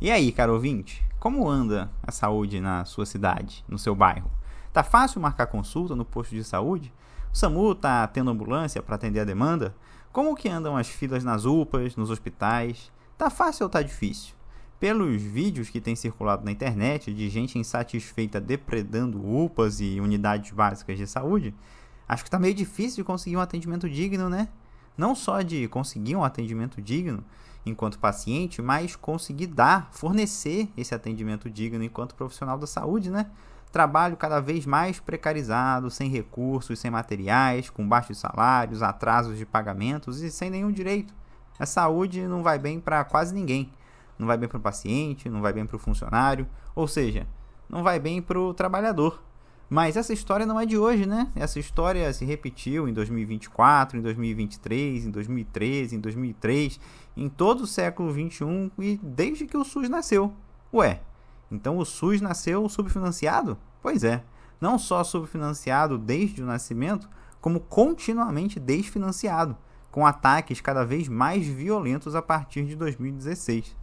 E aí, caro ouvinte, como anda a saúde na sua cidade, no seu bairro? Tá fácil marcar consulta no posto de saúde? O SAMU tá tendo ambulância para atender a demanda? Como que andam as filas nas UPAs, nos hospitais? Tá fácil ou tá difícil? Pelos vídeos que têm circulado na internet de gente insatisfeita depredando UPAs e unidades básicas de saúde, acho que tá meio difícil de conseguir um atendimento digno, né? Não só de conseguir um atendimento digno enquanto paciente, mas conseguir fornecer esse atendimento digno enquanto profissional da saúde, né? Trabalho cada vez mais precarizado, sem recursos, sem materiais, com baixos salários, atrasos de pagamentos e sem nenhum direito. A saúde não vai bem para quase ninguém. Não vai bem para o paciente, não vai bem para o funcionário, ou seja, não vai bem para o trabalhador. Mas essa história não é de hoje, né? Essa história se repetiu em 2024, em 2023, em 2013, em 2003, em todo o século XXI e desde que o SUS nasceu. Ué, então o SUS nasceu subfinanciado? Pois é, não só subfinanciado desde o nascimento, como continuamente desfinanciado, com ataques cada vez mais violentos a partir de 2016.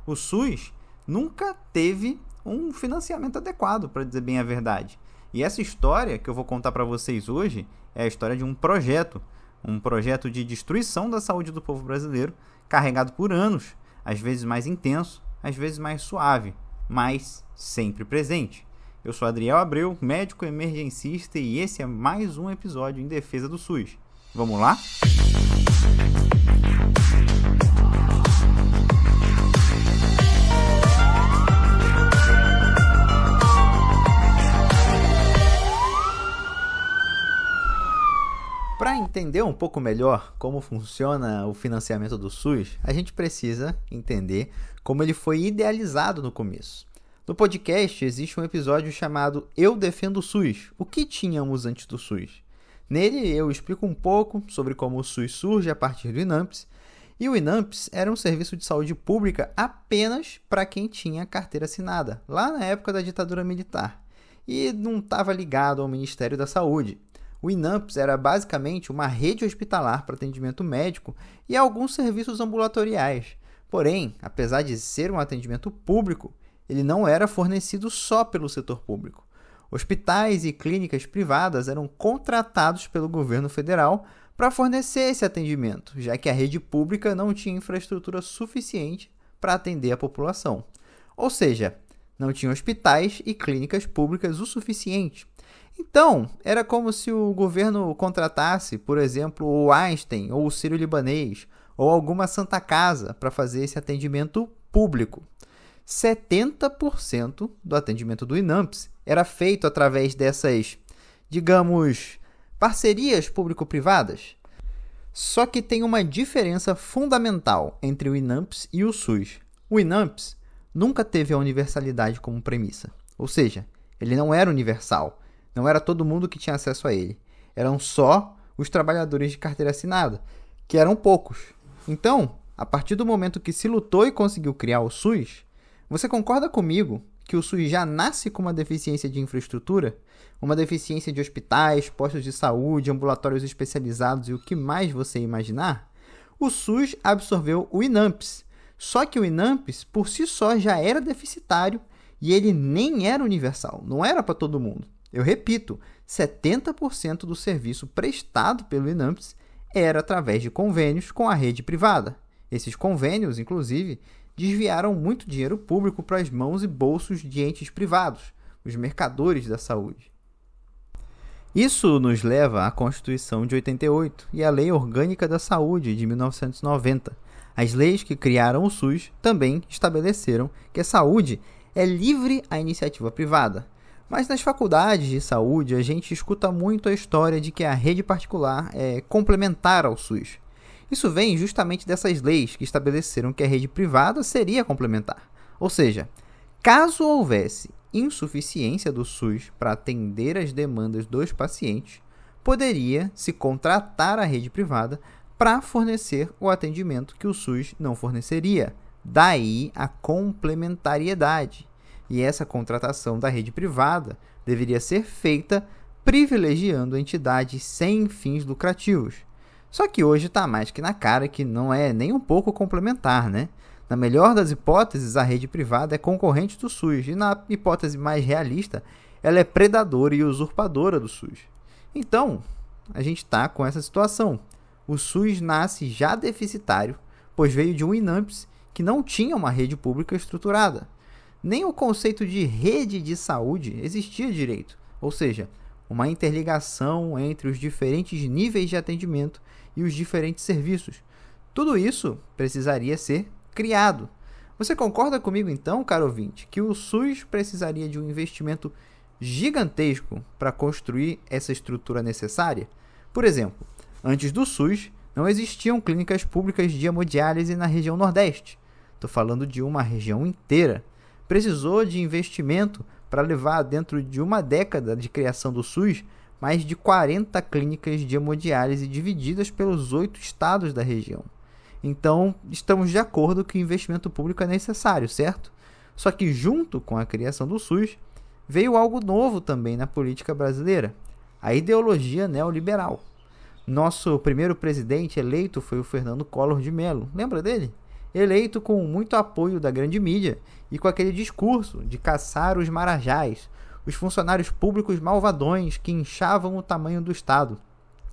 O SUS nunca teve um financiamento adequado, para dizer bem a verdade. E essa história que eu vou contar para vocês hoje é a história de um projeto de destruição da saúde do povo brasileiro, carregado por anos, às vezes mais intenso, às vezes mais suave, mas sempre presente. Eu sou Adriel Abreu, médico emergencista, e esse é mais um episódio em defesa do SUS. Vamos lá? Para entender um pouco melhor como funciona o financiamento do SUS, a gente precisa entender como ele foi idealizado no começo. No podcast existe um episódio chamado Eu Defendo o SUS, o que tínhamos antes do SUS. Nele eu explico um pouco sobre como o SUS surge a partir do INAMPS, e o INAMPS era um serviço de saúde pública apenas para quem tinha carteira assinada, lá na época da ditadura militar, e não estava ligado ao Ministério da Saúde. O INAMPS era basicamente uma rede hospitalar para atendimento médico e alguns serviços ambulatoriais. Porém, apesar de ser um atendimento público, ele não era fornecido só pelo setor público. Hospitais e clínicas privadas eram contratados pelo governo federal para fornecer esse atendimento, já que a rede pública não tinha infraestrutura suficiente para atender a população. Ou seja, não tinha hospitais e clínicas públicas o suficiente. Então, era como se o governo contratasse, por exemplo, o Einstein ou o Sírio-Libanês ou alguma Santa Casa para fazer esse atendimento público. 70% do atendimento do INAMPS era feito através dessas, digamos, parcerias público-privadas. Só que tem uma diferença fundamental entre o INAMPS e o SUS. O INAMPS nunca teve a universalidade como premissa, ou seja, ele não era universal. Não era todo mundo que tinha acesso a ele. Eram só os trabalhadores de carteira assinada, que eram poucos. Então, a partir do momento que se lutou e conseguiu criar o SUS, você concorda comigo que o SUS já nasce com uma deficiência de infraestrutura? Uma deficiência de hospitais, postos de saúde, ambulatórios especializados e o que mais você imaginar? O SUS absorveu o INAMPS. Só que o INAMPS, por si só, já era deficitário e ele nem era universal. Não era para todo mundo. Eu repito, 70% do serviço prestado pelo INAMPS era através de convênios com a rede privada. Esses convênios, inclusive, desviaram muito dinheiro público para as mãos e bolsos de entes privados, os mercadores da saúde. Isso nos leva à Constituição de 88 e à Lei Orgânica da Saúde de 1990. As leis que criaram o SUS também estabeleceram que a saúde é livre à iniciativa privada. Mas nas faculdades de saúde, a gente escuta muito a história de que a rede particular é complementar ao SUS. Isso vem justamente dessas leis que estabeleceram que a rede privada seria complementar. Ou seja, caso houvesse insuficiência do SUS para atender as demandas dos pacientes, poderia se contratar a rede privada para fornecer o atendimento que o SUS não forneceria. Daí a complementariedade. E essa contratação da rede privada deveria ser feita privilegiando entidades sem fins lucrativos. Só que hoje está mais que na cara que não é nem um pouco complementar, né? Na melhor das hipóteses, a rede privada é concorrente do SUS, e na hipótese mais realista, ela é predadora e usurpadora do SUS. Então, a gente está com essa situação. O SUS nasce já deficitário, pois veio de um INAMPS que não tinha uma rede pública estruturada. Nem o conceito de rede de saúde existia direito, ou seja, uma interligação entre os diferentes níveis de atendimento e os diferentes serviços. Tudo isso precisaria ser criado. Você concorda comigo então, caro ouvinte, que o SUS precisaria de um investimento gigantesco para construir essa estrutura necessária? Por exemplo, antes do SUS, não existiam clínicas públicas de hemodiálise na região Nordeste. Estou falando de uma região inteira. Precisou de investimento para levar, dentro de uma década de criação do SUS, mais de 40 clínicas de hemodiálise divididas pelos 8 estados da região. Então, estamos de acordo que o investimento público é necessário, certo? Só que junto com a criação do SUS, veio algo novo também na política brasileira, a ideologia neoliberal. Nosso primeiro presidente eleito foi o Fernando Collor de Mello, lembra dele? Eleito com muito apoio da grande mídia e com aquele discurso de caçar os marajás, os funcionários públicos malvadões que inchavam o tamanho do Estado.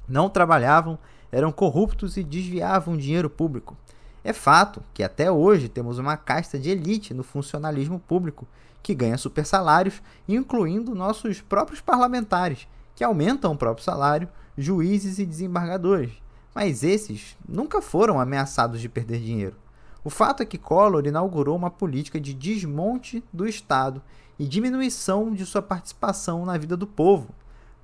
Não trabalhavam, eram corruptos e desviavam dinheiro público. É fato que até hoje temos uma casta de elite no funcionalismo público, que ganha super salários, incluindo nossos próprios parlamentares, que aumentam o próprio salário, juízes e desembargadores. Mas esses nunca foram ameaçados de perder dinheiro. O fato é que Collor inaugurou uma política de desmonte do Estado e diminuição de sua participação na vida do povo.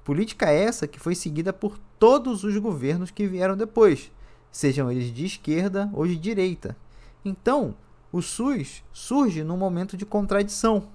Política essa que foi seguida por todos os governos que vieram depois, sejam eles de esquerda ou de direita. Então, o SUS surge num momento de contradição.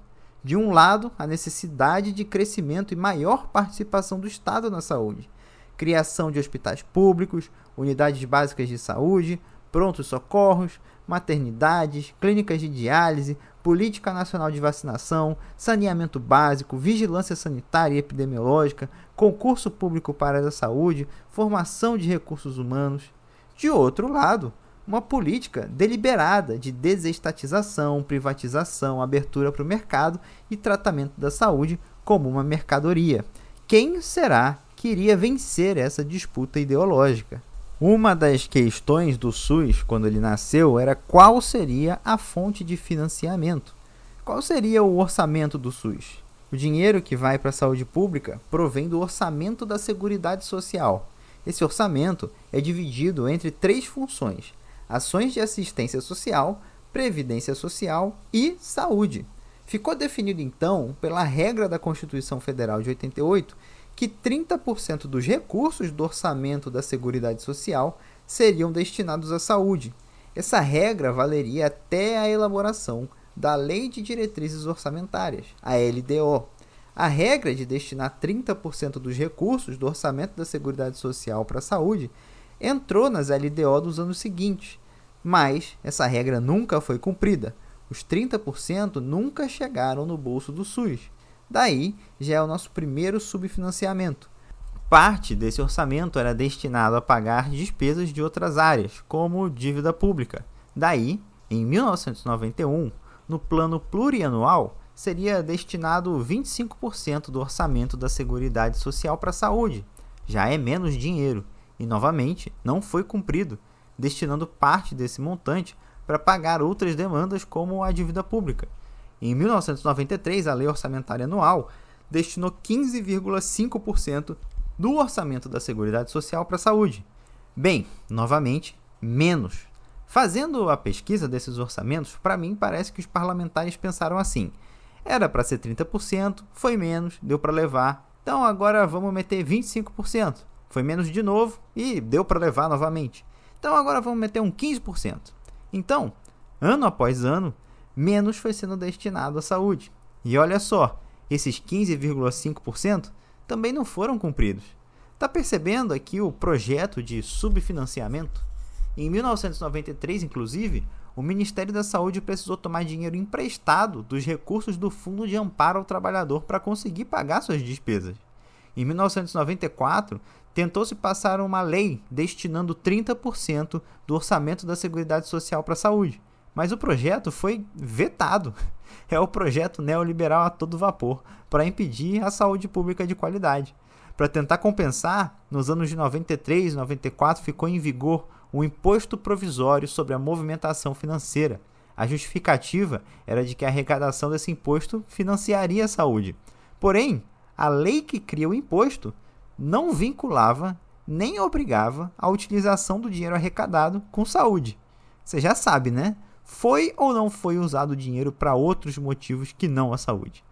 De um lado, a necessidade de crescimento e maior participação do Estado na saúde, criação de hospitais públicos, unidades básicas de saúde, prontos socorros, maternidades, clínicas de diálise, política nacional de vacinação, saneamento básico, vigilância sanitária e epidemiológica, concurso público para a área da saúde, formação de recursos humanos. De outro lado, uma política deliberada de desestatização, privatização, abertura para o mercado e tratamento da saúde como uma mercadoria. Quem será que iria vencer essa disputa ideológica? Uma das questões do SUS, quando ele nasceu, era qual seria a fonte de financiamento. Qual seria o orçamento do SUS? O dinheiro que vai para a saúde pública provém do orçamento da Seguridade Social. Esse orçamento é dividido entre 3 funções: ações de assistência social, previdência social e saúde. Ficou definido, então, pela regra da Constituição Federal de 88, que 30% dos recursos do orçamento da Seguridade Social seriam destinados à saúde. Essa regra valeria até a elaboração da Lei de Diretrizes Orçamentárias, a LDO. A regra de destinar 30% dos recursos do orçamento da Seguridade Social para a saúde entrou nas LDO dos anos seguintes, mas essa regra nunca foi cumprida. Os 30% nunca chegaram no bolso do SUS. Daí, já é o nosso primeiro subfinanciamento. Parte desse orçamento era destinado a pagar despesas de outras áreas, como dívida pública. Daí, em 1991, no plano plurianual, seria destinado 25% do orçamento da Seguridade Social para a saúde. Já é menos dinheiro e, novamente, não foi cumprido, destinando parte desse montante para pagar outras demandas como a dívida pública. Em 1993, a Lei Orçamentária Anual destinou 15,5% do orçamento da Seguridade Social para a saúde. Bem, novamente, menos. Fazendo a pesquisa desses orçamentos, para mim parece que os parlamentares pensaram assim: era para ser 30%, foi menos, deu para levar, então agora vamos meter 25%. Foi menos de novo e deu para levar novamente. Então agora vamos meter um 15%. Então, ano após ano, menos foi sendo destinado à saúde. E olha só, esses 15,5% também não foram cumpridos. Está percebendo aqui o projeto de subfinanciamento? Em 1993, inclusive, o Ministério da Saúde precisou tomar dinheiro emprestado dos recursos do Fundo de Amparo ao Trabalhador para conseguir pagar suas despesas. Em 1994, tentou-se passar uma lei destinando 30% do orçamento da Seguridade Social para a saúde. mas o projeto foi vetado. É o projeto neoliberal a todo vapor, para impedir a saúde pública de qualidade. Para tentar compensar, nos anos de 93 e 94 ficou em vigor um imposto provisório sobre a movimentação financeira. A justificativa era de que a arrecadação desse imposto financiaria a saúde. Porém, a lei que cria o imposto não vinculava nem obrigava a utilização do dinheiro arrecadado com saúde. Você já sabe, né? Foi ou não foi usado o dinheiro para outros motivos que não a saúde.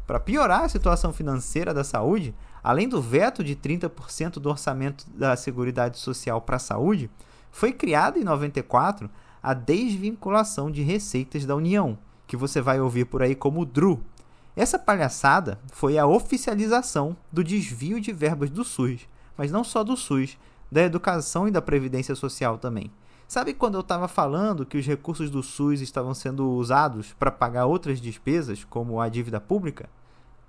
Para piorar a situação financeira da saúde, além do veto de 30% do orçamento da Seguridade Social para a saúde, foi criada em 94 a desvinculação de receitas da União, que você vai ouvir por aí como DRU. Essa palhaçada foi a oficialização do desvio de verbas do SUS, mas não só do SUS, da educação e da Previdência Social também. Sabe quando eu estava falando que os recursos do SUS estavam sendo usados para pagar outras despesas, como a dívida pública?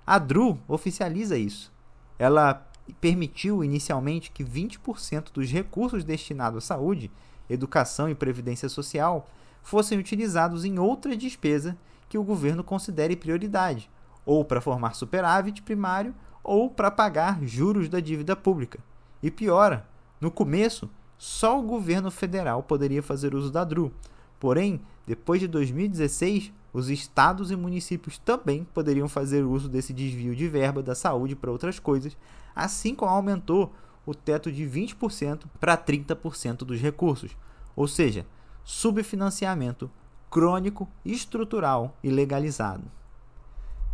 A DRU oficializa isso. Ela permitiu inicialmente que 20% dos recursos destinados à saúde, educação e previdência social fossem utilizados em outra despesa que o governo considere prioridade, ou para formar superávit primário, ou para pagar juros da dívida pública. E piora, no começo, só o governo federal poderia fazer uso da DRU. Porém, depois de 2016, os estados e municípios também poderiam fazer uso desse desvio de verba da saúde para outras coisas, assim como aumentou o teto de 20% para 30% dos recursos, ou seja, subfinanciamento crônico, estrutural e legalizado.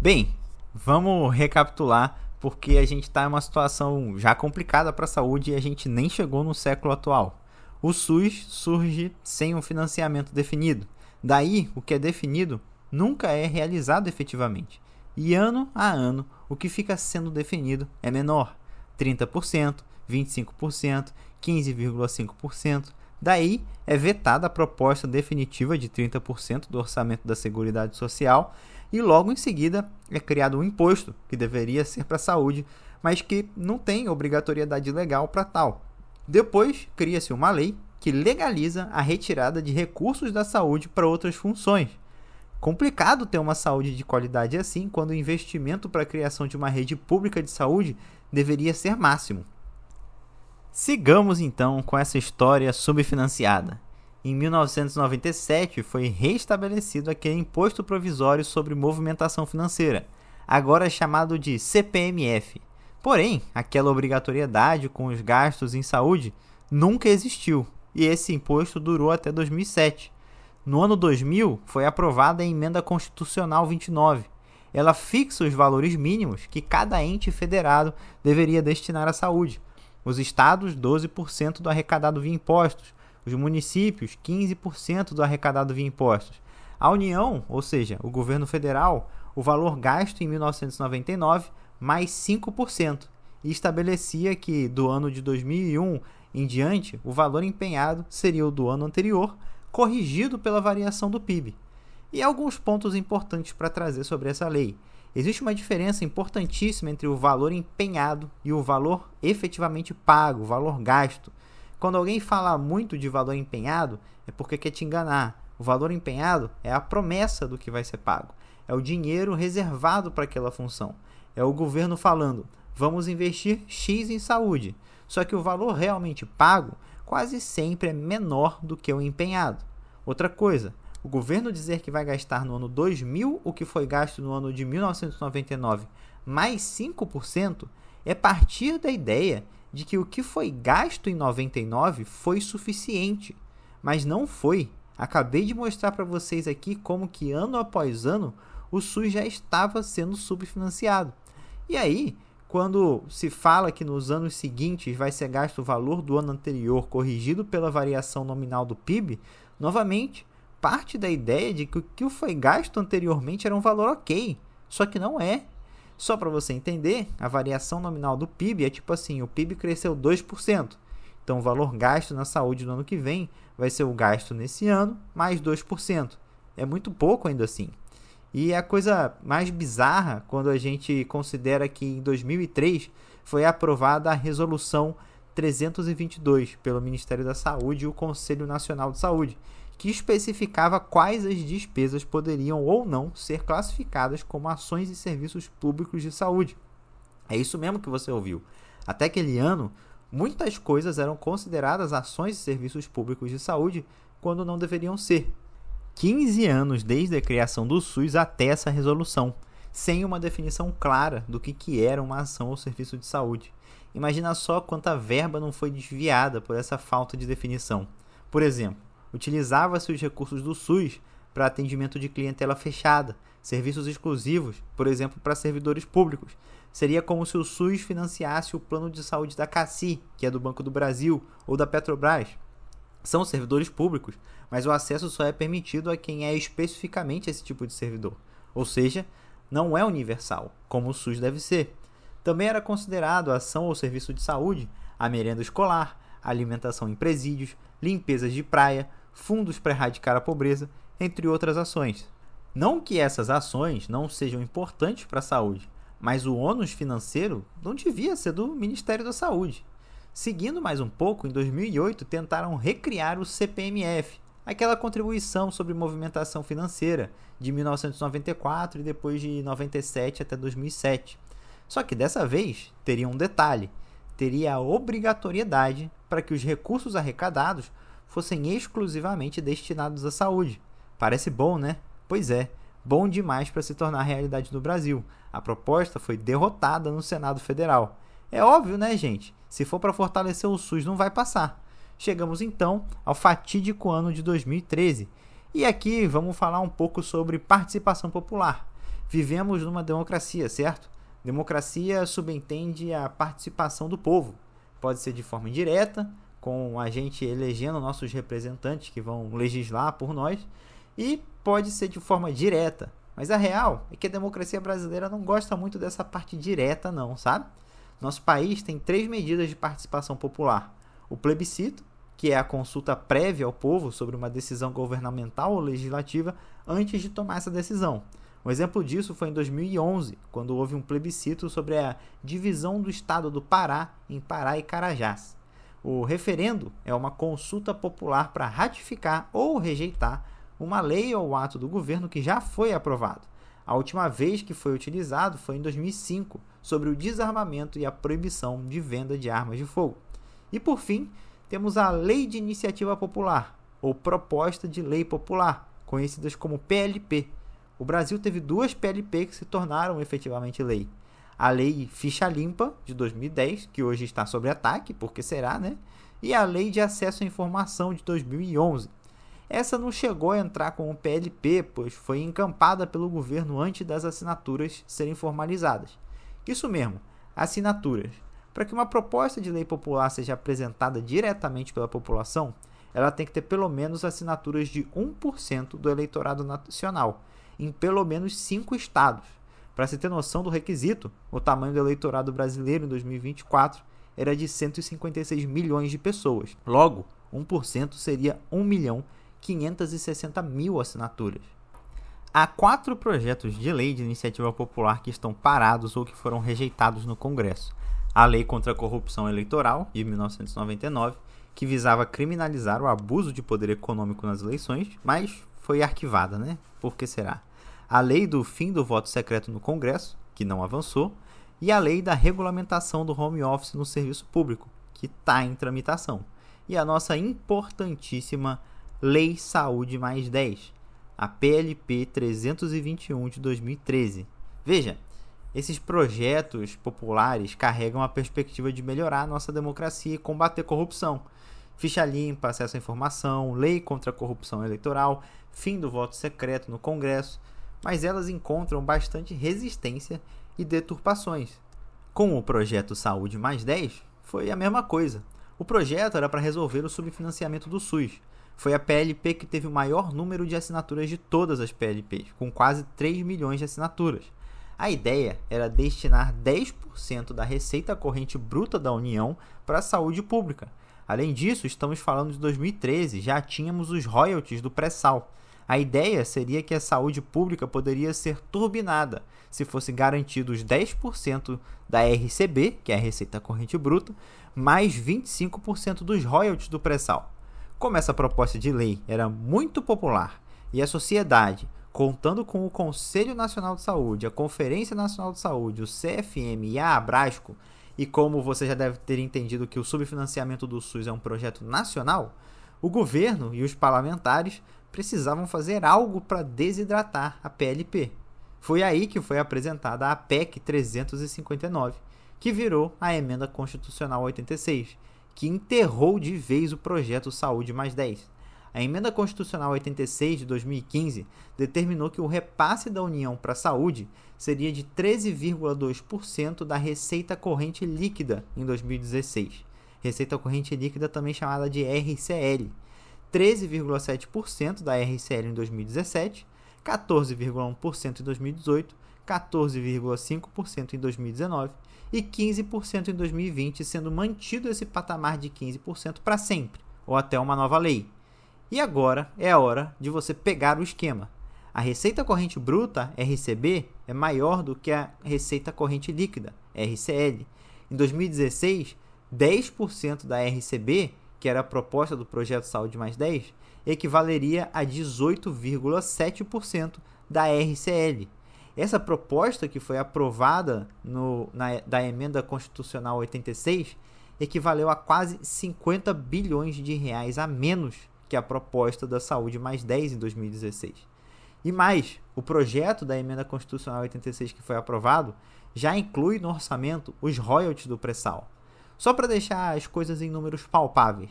Bem, vamos recapitular, porque a gente está em uma situação já complicada para a saúde e a gente nem chegou no século atual. O SUS surge sem um financiamento definido. Daí, o que é definido nunca é realizado efetivamente. E ano a ano, o que fica sendo definido é menor. 30%, 25%, 15,5%. Daí, é vetada a proposta definitiva de 30% do orçamento da Seguridade Social e logo em seguida é criado um imposto que deveria ser para a saúde, mas que não tem obrigatoriedade legal para tal. Depois, cria-se uma lei que legaliza a retirada de recursos da saúde para outras funções. Complicado ter uma saúde de qualidade assim, quando o investimento para a criação de uma rede pública de saúde deveria ser máximo. Sigamos então com essa história subfinanciada. Em 1997 foi restabelecido aquele imposto provisório sobre movimentação financeira, agora chamado de CPMF. Porém, aquela obrigatoriedade com os gastos em saúde nunca existiu, e esse imposto durou até 2007. No ano 2000, foi aprovada a Emenda Constitucional 29. Ela fixa os valores mínimos que cada ente federado deveria destinar à saúde. Os estados, 12% do arrecadado via impostos. Os municípios, 15% do arrecadado via impostos. A União, ou seja, o governo federal, o valor gasto em 1999, mais 5%. E estabelecia que, do ano de 2001 em diante, o valor empenhado seria o do ano anterior, corrigido pela variação do PIB. E alguns pontos importantes para trazer sobre essa lei. Existe uma diferença importantíssima entre o valor empenhado e o valor efetivamente pago, o valor gasto. Quando alguém fala muito de valor empenhado, é porque quer te enganar. O valor empenhado é a promessa do que vai ser pago. É o dinheiro reservado para aquela função. É o governo falando, vamos investir X em saúde. Só que o valor realmente pago quase sempre é menor do que o empenhado. Outra coisa, o governo dizer que vai gastar no ano 2000 o que foi gasto no ano de 1999 mais 5% é partir da ideia de que o que foi gasto em 99 foi suficiente, mas não foi. Acabei de mostrar para vocês aqui como que ano após ano o SUS já estava sendo subfinanciado. E aí, quando se fala que nos anos seguintes vai ser gasto o valor do ano anterior corrigido pela variação nominal do PIB, novamente, parte da ideia de que o que foi gasto anteriormente era um valor ok, só que não é. Só para você entender, a variação nominal do PIB é tipo assim, o PIB cresceu 2%, então o valor gasto na saúde no ano que vem vai ser o gasto nesse ano mais 2%. É muito pouco ainda assim. E a coisa mais bizarra quando a gente considera que em 2003 foi aprovada a Resolução 322 pelo Ministério da Saúde e o Conselho Nacional de Saúde, que especificava quais as despesas poderiam ou não ser classificadas como ações e serviços públicos de saúde. É isso mesmo que você ouviu. Até aquele ano, muitas coisas eram consideradas ações e serviços públicos de saúde quando não deveriam ser. 15 anos desde a criação do SUS até essa resolução, sem uma definição clara do que era uma ação ou serviço de saúde. Imagina só quanta verba não foi desviada por essa falta de definição. Por exemplo, utilizava-se os recursos do SUS para atendimento de clientela fechada, serviços exclusivos, por exemplo, para servidores públicos. Seria como se o SUS financiasse o plano de saúde da CACI, que é do Banco do Brasil, ou da Petrobras. São servidores públicos, mas o acesso só é permitido a quem é especificamente esse tipo de servidor. Ou seja, não é universal, como o SUS deve ser. Também era considerado ação ou serviço de saúde a merenda escolar, alimentação em presídios, limpezas de praia, fundos para erradicar a pobreza, entre outras ações. Não que essas ações não sejam importantes para a saúde, mas o ônus financeiro não devia ser do Ministério da Saúde. Seguindo mais um pouco, em 2008 tentaram recriar o CPMF, aquela contribuição sobre movimentação financeira de 1994 e depois de 97 até 2007. Só que dessa vez teria um detalhe: teria a obrigatoriedade para que os recursos arrecadados fossem exclusivamente destinados à saúde. Parece bom, né? Pois é, bom demais para se tornar realidade no Brasil. A proposta foi derrotada no Senado Federal. É óbvio, né, gente? Se for para fortalecer o SUS, não vai passar. Chegamos então ao fatídico ano de 2013. E aqui vamos falar um pouco sobre participação popular. Vivemos numa democracia, certo? Democracia subentende a participação do povo. Pode ser de forma indireta, com a gente elegendo nossos representantes que vão legislar por nós, e pode ser de forma direta. Mas a real é que a democracia brasileira não gosta muito dessa parte direta não, sabe? Nosso país tem 3 medidas de participação popular. O plebiscito, que é a consulta prévia ao povo sobre uma decisão governamental ou legislativa antes de tomar essa decisão. Um exemplo disso foi em 2011, quando houve um plebiscito sobre a divisão do estado do Pará em Pará e Carajás. O referendo é uma consulta popular para ratificar ou rejeitar uma lei ou ato do governo que já foi aprovado. A última vez que foi utilizado foi em 2005, sobre o desarmamento e a proibição de venda de armas de fogo. E por fim, temos a Lei de Iniciativa Popular, ou Proposta de Lei Popular, conhecidas como PLP. O Brasil teve 2 PLP que se tornaram efetivamente lei. A Lei Ficha Limpa, de 2010, que hoje está sob ataque, porque será, né? E a Lei de Acesso à Informação, de 2011. Essa não chegou a entrar como PLP, pois foi encampada pelo governo antes das assinaturas serem formalizadas. Isso mesmo, assinaturas. Para que uma proposta de lei popular seja apresentada diretamente pela população, ela tem que ter pelo menos assinaturas de 1% do eleitorado nacional, em pelo menos 5 estados. Para se ter noção do requisito, o tamanho do eleitorado brasileiro em 2024 era de 156 milhões de pessoas. Logo, 1% seria 1.560.000 assinaturas. Há 4 projetos de lei de iniciativa popular que estão parados ou que foram rejeitados no Congresso. A Lei contra a Corrupção Eleitoral, de 1999, que visava criminalizar o abuso de poder econômico nas eleições, mas foi arquivada, né? Por que será? A Lei do fim do voto secreto no Congresso, que não avançou, e a Lei da regulamentação do home office no serviço público, que está em tramitação. E a nossa importantíssima Lei Saúde Mais 10, a PLP 321 de 2013. Veja, esses projetos populares carregam a perspectiva de melhorar a nossa democracia e combater corrupção. Ficha limpa, acesso à informação, lei contra a corrupção eleitoral, fim do voto secreto no Congresso, mas elas encontram bastante resistência e deturpações. Com o projeto Saúde Mais 10, foi a mesma coisa. O projeto era para resolver o subfinanciamento do SUS. Foi a PLP que teve o maior número de assinaturas de todas as PLPs, com quase 3 milhões de assinaturas. A ideia era destinar 10% da receita corrente bruta da União para a saúde pública. Além disso, estamos falando de 2013, já tínhamos os royalties do pré-sal. A ideia seria que a saúde pública poderia ser turbinada se fosse garantidos 10% da RCB, que é a receita corrente bruta, mais 25% dos royalties do pré-sal. Como essa proposta de lei era muito popular e a sociedade, contando com o Conselho Nacional de Saúde, a Conferência Nacional de Saúde, o CFM e a Abrasco, e como você já deve ter entendido que o subfinanciamento do SUS é um projeto nacional, o governo e os parlamentares precisavam fazer algo para desidratar a PLP. Foi aí que foi apresentada a PEC 359, que virou a Emenda Constitucional 86, que enterrou de vez o projeto Saúde mais 10. A Emenda Constitucional 86 de 2015 determinou que o repasse da União para a saúde seria de 13,2% da receita corrente líquida em 2016. Receita corrente líquida também chamada de RCL. 13,7% da RCL em 2017, 14,1% em 2018, 14,5% em 2019 e 15% em 2020, sendo mantido esse patamar de 15% para sempre, ou até uma nova lei. E agora é a hora de você pegar o esquema. A receita corrente bruta, RCB, é maior do que a receita corrente líquida, RCL. Em 2016, 10% da RCB, que era a proposta do projeto Saúde mais 10, equivaleria a 18,7% da RCL. Essa proposta que foi aprovada da Emenda Constitucional 86 equivaleu a quase 50 bilhões de reais a menos que a proposta da Saúde mais 10 em 2016. E mais, o projeto da Emenda Constitucional 86 que foi aprovado já inclui no orçamento os royalties do pré-sal. Só para deixar as coisas em números palpáveis,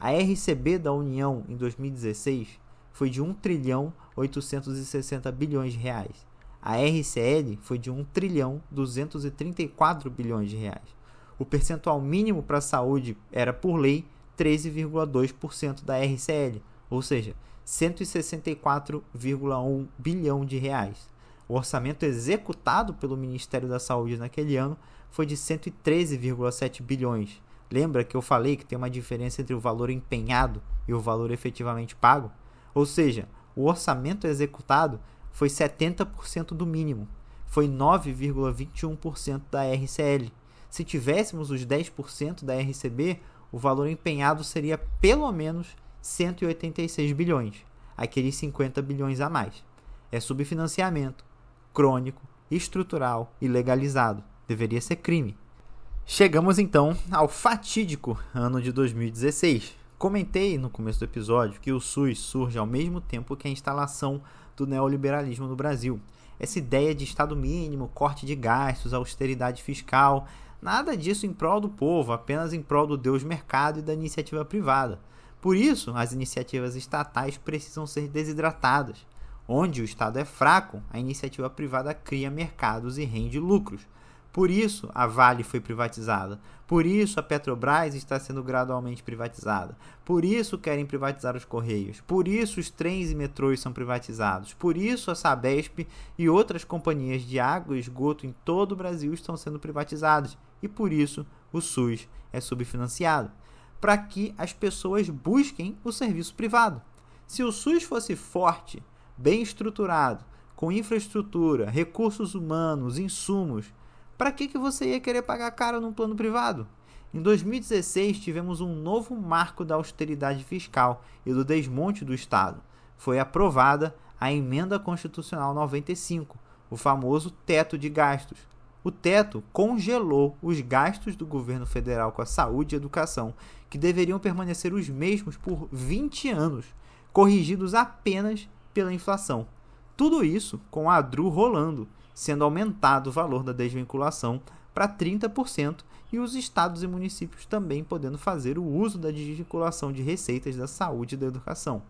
a RCB da União em 2016 foi de 1.860 bilhões de reais. A RCL foi de 1.234 bilhões de reais. O percentual mínimo para a saúde era, por lei, 13,2% da RCL, ou seja, 164,1 bilhão de reais. O orçamento executado pelo Ministério da Saúde naquele ano foi de 113,7 bilhões. Lembra que eu falei que tem uma diferença entre o valor empenhado e o valor efetivamente pago? Ou seja, o orçamento executado foi 70% do mínimo, foi 9,21% da RCL. Se tivéssemos os 10% da RCB, o valor empenhado seria pelo menos 186 bilhões, aqueles 50 bilhões a mais. É subfinanciamento, crônico, estrutural e legalizado. Deveria ser crime. Chegamos então ao fatídico ano de 2016. Comentei no começo do episódio que o SUS surge ao mesmo tempo que a instalação do neoliberalismo no Brasil. Essa ideia de Estado mínimo, corte de gastos, austeridade fiscal, nada disso em prol do povo, apenas em prol do Deus mercado e da iniciativa privada. Por isso, as iniciativas estatais precisam ser desidratadas. Onde o Estado é fraco, a iniciativa privada cria mercados e rende lucros. Por isso, a Vale foi privatizada. Por isso, a Petrobras está sendo gradualmente privatizada. Por isso, querem privatizar os Correios. Por isso, os trens e metrôs são privatizados. Por isso, a Sabesp e outras companhias de água e esgoto em todo o Brasil estão sendo privatizadas. E por isso, o SUS é subfinanciado, para que as pessoas busquem o serviço privado. Se o SUS fosse forte, bem estruturado, com infraestrutura, recursos humanos, insumos, para que você ia querer pagar caro num plano privado? Em 2016, tivemos um novo marco da austeridade fiscal e do desmonte do Estado. Foi aprovada a Emenda Constitucional 95, o famoso teto de gastos. O teto congelou os gastos do governo federal com a saúde e educação, que deveriam permanecer os mesmos por 20 anos, corrigidos apenas pela inflação. Tudo isso com a DRU rolando, sendo aumentado o valor da desvinculação para 30% e os estados e municípios também podendo fazer o uso da desvinculação de receitas da saúde e da educação.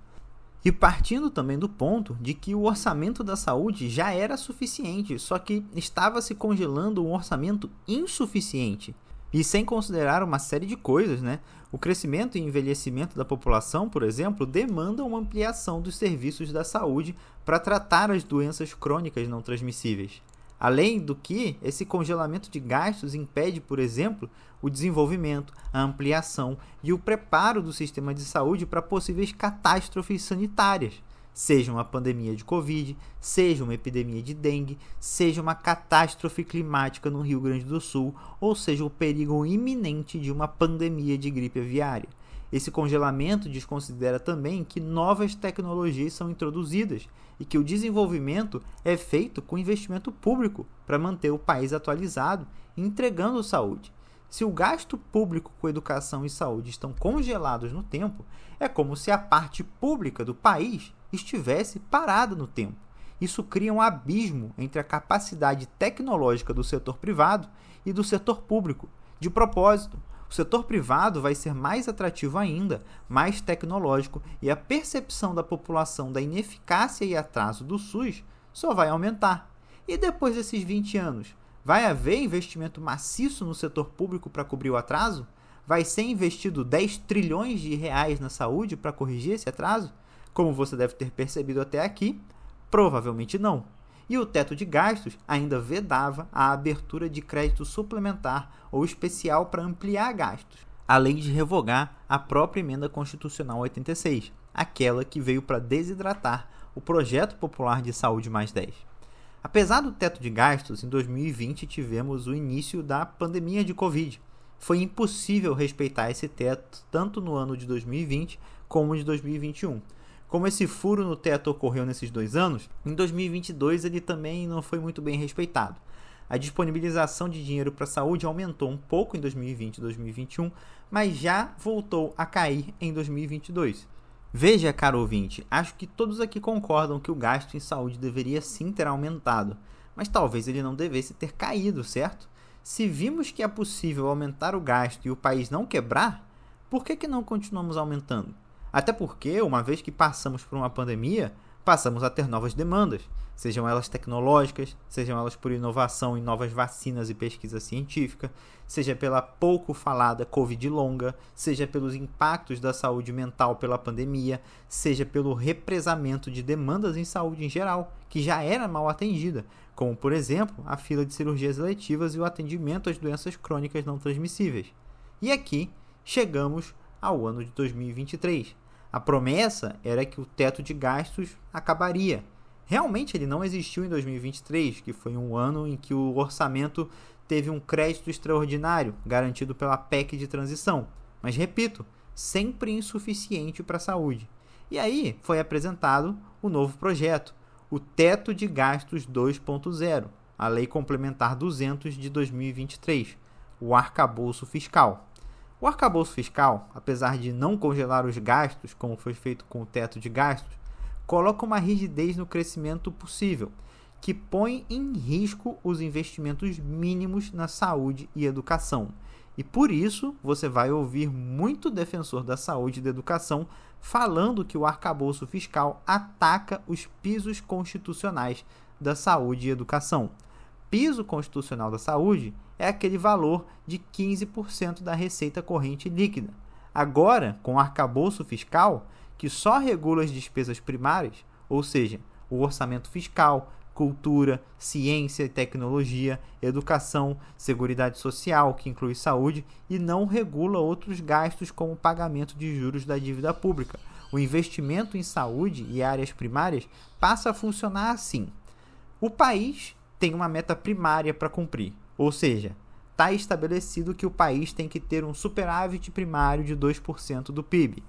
E partindo também do ponto de que o orçamento da saúde já era suficiente, só que estava se congelando um orçamento insuficiente. E sem considerar uma série de coisas, né? O crescimento e envelhecimento da população, por exemplo, demandam uma ampliação dos serviços da saúde para tratar as doenças crônicas não transmissíveis. Além do que, esse congelamento de gastos impede, por exemplo, o desenvolvimento, a ampliação e o preparo do sistema de saúde para possíveis catástrofes sanitárias, seja uma pandemia de Covid, seja uma epidemia de dengue, seja uma catástrofe climática no Rio Grande do Sul, ou seja o perigo iminente de uma pandemia de gripe aviária. Esse congelamento desconsidera também que novas tecnologias são introduzidas e que o desenvolvimento é feito com investimento público para manter o país atualizado e entregando saúde. Se o gasto público com educação e saúde estão congelados no tempo, é como se a parte pública do país estivesse parada no tempo. Isso cria um abismo entre a capacidade tecnológica do setor privado e do setor público. De propósito, o setor privado vai ser mais atrativo ainda, mais tecnológico, e a percepção da população da ineficácia e atraso do SUS só vai aumentar. E depois desses 20 anos, vai haver investimento maciço no setor público para cobrir o atraso? Vai ser investido 10 trilhões de reais na saúde para corrigir esse atraso? Como você deve ter percebido até aqui, provavelmente não. E o teto de gastos ainda vedava a abertura de crédito suplementar ou especial para ampliar gastos, além de revogar a própria Emenda Constitucional 86, aquela que veio para desidratar o Projeto Popular de Saúde mais 10. Apesar do teto de gastos, em 2020 tivemos o início da pandemia de Covid. Foi impossível respeitar esse teto tanto no ano de 2020 como de 2021. Como esse furo no teto ocorreu nesses 2 anos, em 2022 ele também não foi muito bem respeitado. A disponibilização de dinheiro para a saúde aumentou um pouco em 2020 e 2021, mas já voltou a cair em 2022. Veja, caro ouvinte, acho que todos aqui concordam que o gasto em saúde deveria sim ter aumentado, mas talvez ele não devesse ter caído, certo? Se vimos que é possível aumentar o gasto e o país não quebrar, por que não continuamos aumentando? Até porque, uma vez que passamos por uma pandemia, passamos a ter novas demandas, sejam elas tecnológicas, sejam elas por inovação em novas vacinas e pesquisa científica, seja pela pouco falada Covid longa, seja pelos impactos da saúde mental pela pandemia, seja pelo represamento de demandas em saúde em geral, que já era mal atendida, como, por exemplo, a fila de cirurgias eletivas e o atendimento às doenças crônicas não transmissíveis. E aqui chegamos ao ano de 2023. A promessa era que o teto de gastos acabaria. Realmente ele não existiu em 2023, que foi um ano em que o orçamento teve um crédito extraordinário, garantido pela PEC de transição. Mas, repito, sempre insuficiente para a saúde. E aí foi apresentado o novo projeto, o Teto de Gastos 2.0, a Lei Complementar 200 de 2023, o arcabouço fiscal. O arcabouço fiscal, apesar de não congelar os gastos, como foi feito com o teto de gastos, coloca uma rigidez no crescimento possível, que põe em risco os investimentos mínimos na saúde e educação. E por isso, você vai ouvir muito defensor da saúde e da educação falando que o arcabouço fiscal ataca os pisos constitucionais da saúde e educação. Piso constitucional da saúde é aquele valor de 15% da receita corrente líquida. Agora, com o arcabouço fiscal, que só regula as despesas primárias, ou seja, o orçamento fiscal, cultura, ciência e tecnologia, educação, seguridade social, que inclui saúde, e não regula outros gastos como o pagamento de juros da dívida pública. O investimento em saúde e áreas primárias passa a funcionar assim. O país tem uma meta primária para cumprir, ou seja, está estabelecido que o país tem que ter um superávit primário de 2% do PIB.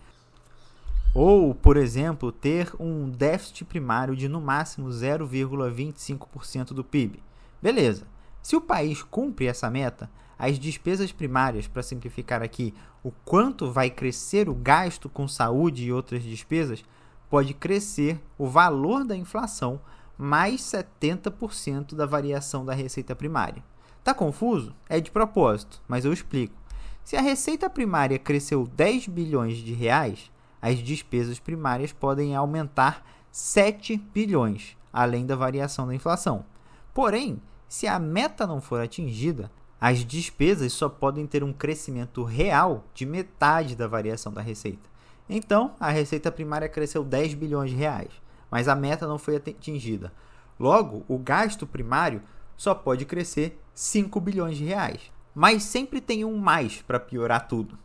Ou, por exemplo, ter um déficit primário de no máximo 0,25% do PIB. Beleza. Se o país cumpre essa meta, as despesas primárias, para simplificar aqui, o quanto vai crescer o gasto com saúde e outras despesas, pode crescer o valor da inflação mais 70% da variação da receita primária. Tá confuso? É de propósito, mas eu explico. Se a receita primária cresceu 10 bilhões de reais, as despesas primárias podem aumentar 7 bilhões, além da variação da inflação. Porém, se a meta não for atingida, as despesas só podem ter um crescimento real de metade da variação da receita. Então, a receita primária cresceu 10 bilhões de reais, mas a meta não foi atingida. Logo, o gasto primário só pode crescer 5 bilhões de reais. Mas sempre tem um mais para piorar tudo.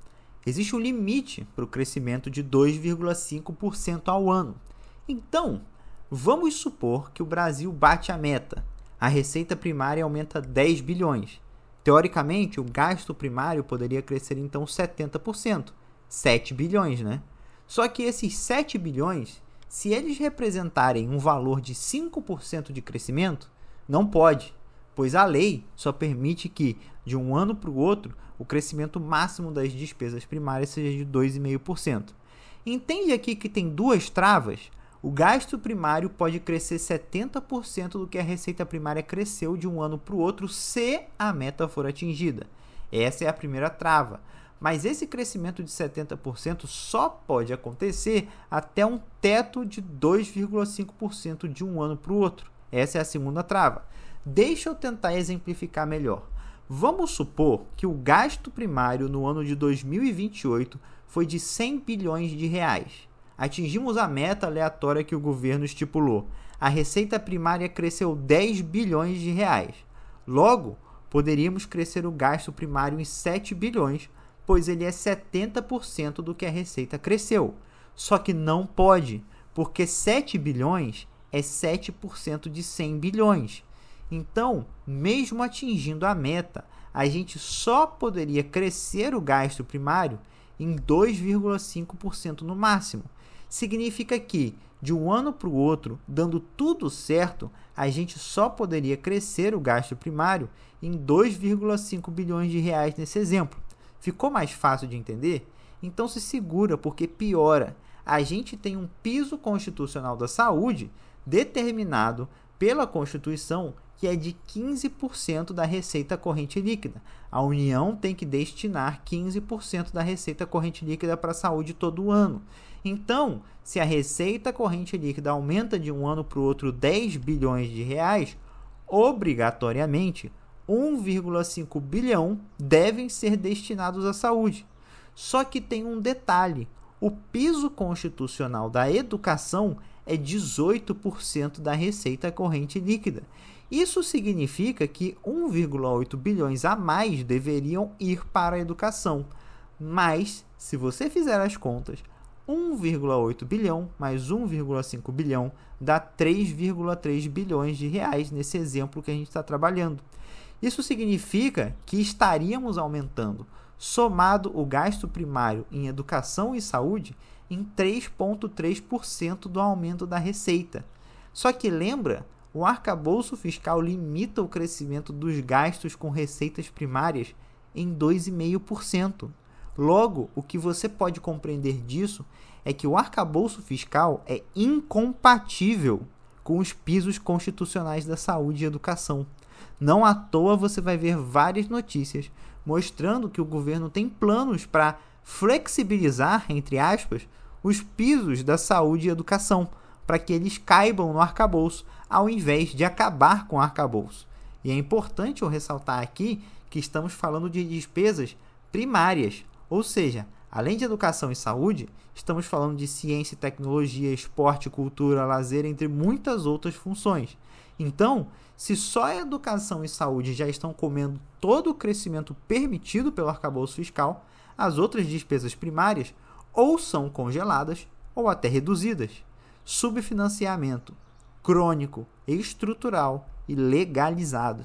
Existe um limite para o crescimento de 2,5% ao ano. Então, vamos supor que o Brasil bate a meta. A receita primária aumenta 10 bilhões. Teoricamente, o gasto primário poderia crescer então 70%. 7 bilhões, né? Só que esses 7 bilhões, se eles representarem um valor de 5% de crescimento, não pode, pois a lei só permite que, de um ano para o outro, o crescimento máximo das despesas primárias seja de 2,5%. Entende aqui que tem duas travas? O gasto primário pode crescer 70% do que a receita primária cresceu de um ano para o outro se a meta for atingida. Essa é a primeira trava. Mas esse crescimento de 70% só pode acontecer até um teto de 2,5% de um ano para o outro. Essa é a segunda trava. Deixa eu tentar exemplificar melhor. Vamos supor que o gasto primário no ano de 2028 foi de 100 bilhões de reais. Atingimos a meta aleatória que o governo estipulou. A receita primária cresceu 10 bilhões de reais. Logo, poderíamos crescer o gasto primário em 7 bilhões, pois ele é 70% do que a receita cresceu. Só que não pode, porque 7 bilhões é 7% de 100 bilhões. Então, mesmo atingindo a meta, a gente só poderia crescer o gasto primário em 2,5% no máximo. Significa que, de um ano para o outro, dando tudo certo, a gente só poderia crescer o gasto primário em 2,5 bilhões de reais nesse exemplo. Ficou mais fácil de entender? Então se segura, porque piora. A gente tem um piso constitucional da saúde determinado pela Constituição que é de 15% da receita corrente líquida. A União tem que destinar 15% da receita corrente líquida para a saúde todo ano. Então, se a receita corrente líquida aumenta de um ano para o outro 10 bilhões de reais, obrigatoriamente 1,5 bilhão devem ser destinados à saúde. Só que tem um detalhe: o piso constitucional da educação é 18% da receita corrente líquida. Isso significa que 1,8 bilhões a mais deveriam ir para a educação. Mas, se você fizer as contas, 1,8 bilhão mais 1,5 bilhão dá 3,3 bilhões de reais nesse exemplo que a gente está trabalhando. Isso significa que estaríamos aumentando, somado o gasto primário em educação e saúde, em 3,3% do aumento da receita. Só que lembra, o arcabouço fiscal limita o crescimento dos gastos com receitas primárias em 2,5%. Logo, o que você pode compreender disso é que o arcabouço fiscal é incompatível com os pisos constitucionais da saúde e educação. Não à toa você vai ver várias notícias mostrando que o governo tem planos para flexibilizar, entre aspas, os pisos da saúde e educação, para que eles caibam no arcabouço, ao invés de acabar com o arcabouço. E é importante eu ressaltar aqui que estamos falando de despesas primárias, ou seja, além de educação e saúde, estamos falando de ciência e tecnologia, esporte, cultura, lazer, entre muitas outras funções. Então, se só a educação e saúde já estão comendo todo o crescimento permitido pelo arcabouço fiscal, as outras despesas primárias ou são congeladas ou até reduzidas. Subfinanciamento crônico, estrutural e legalizado.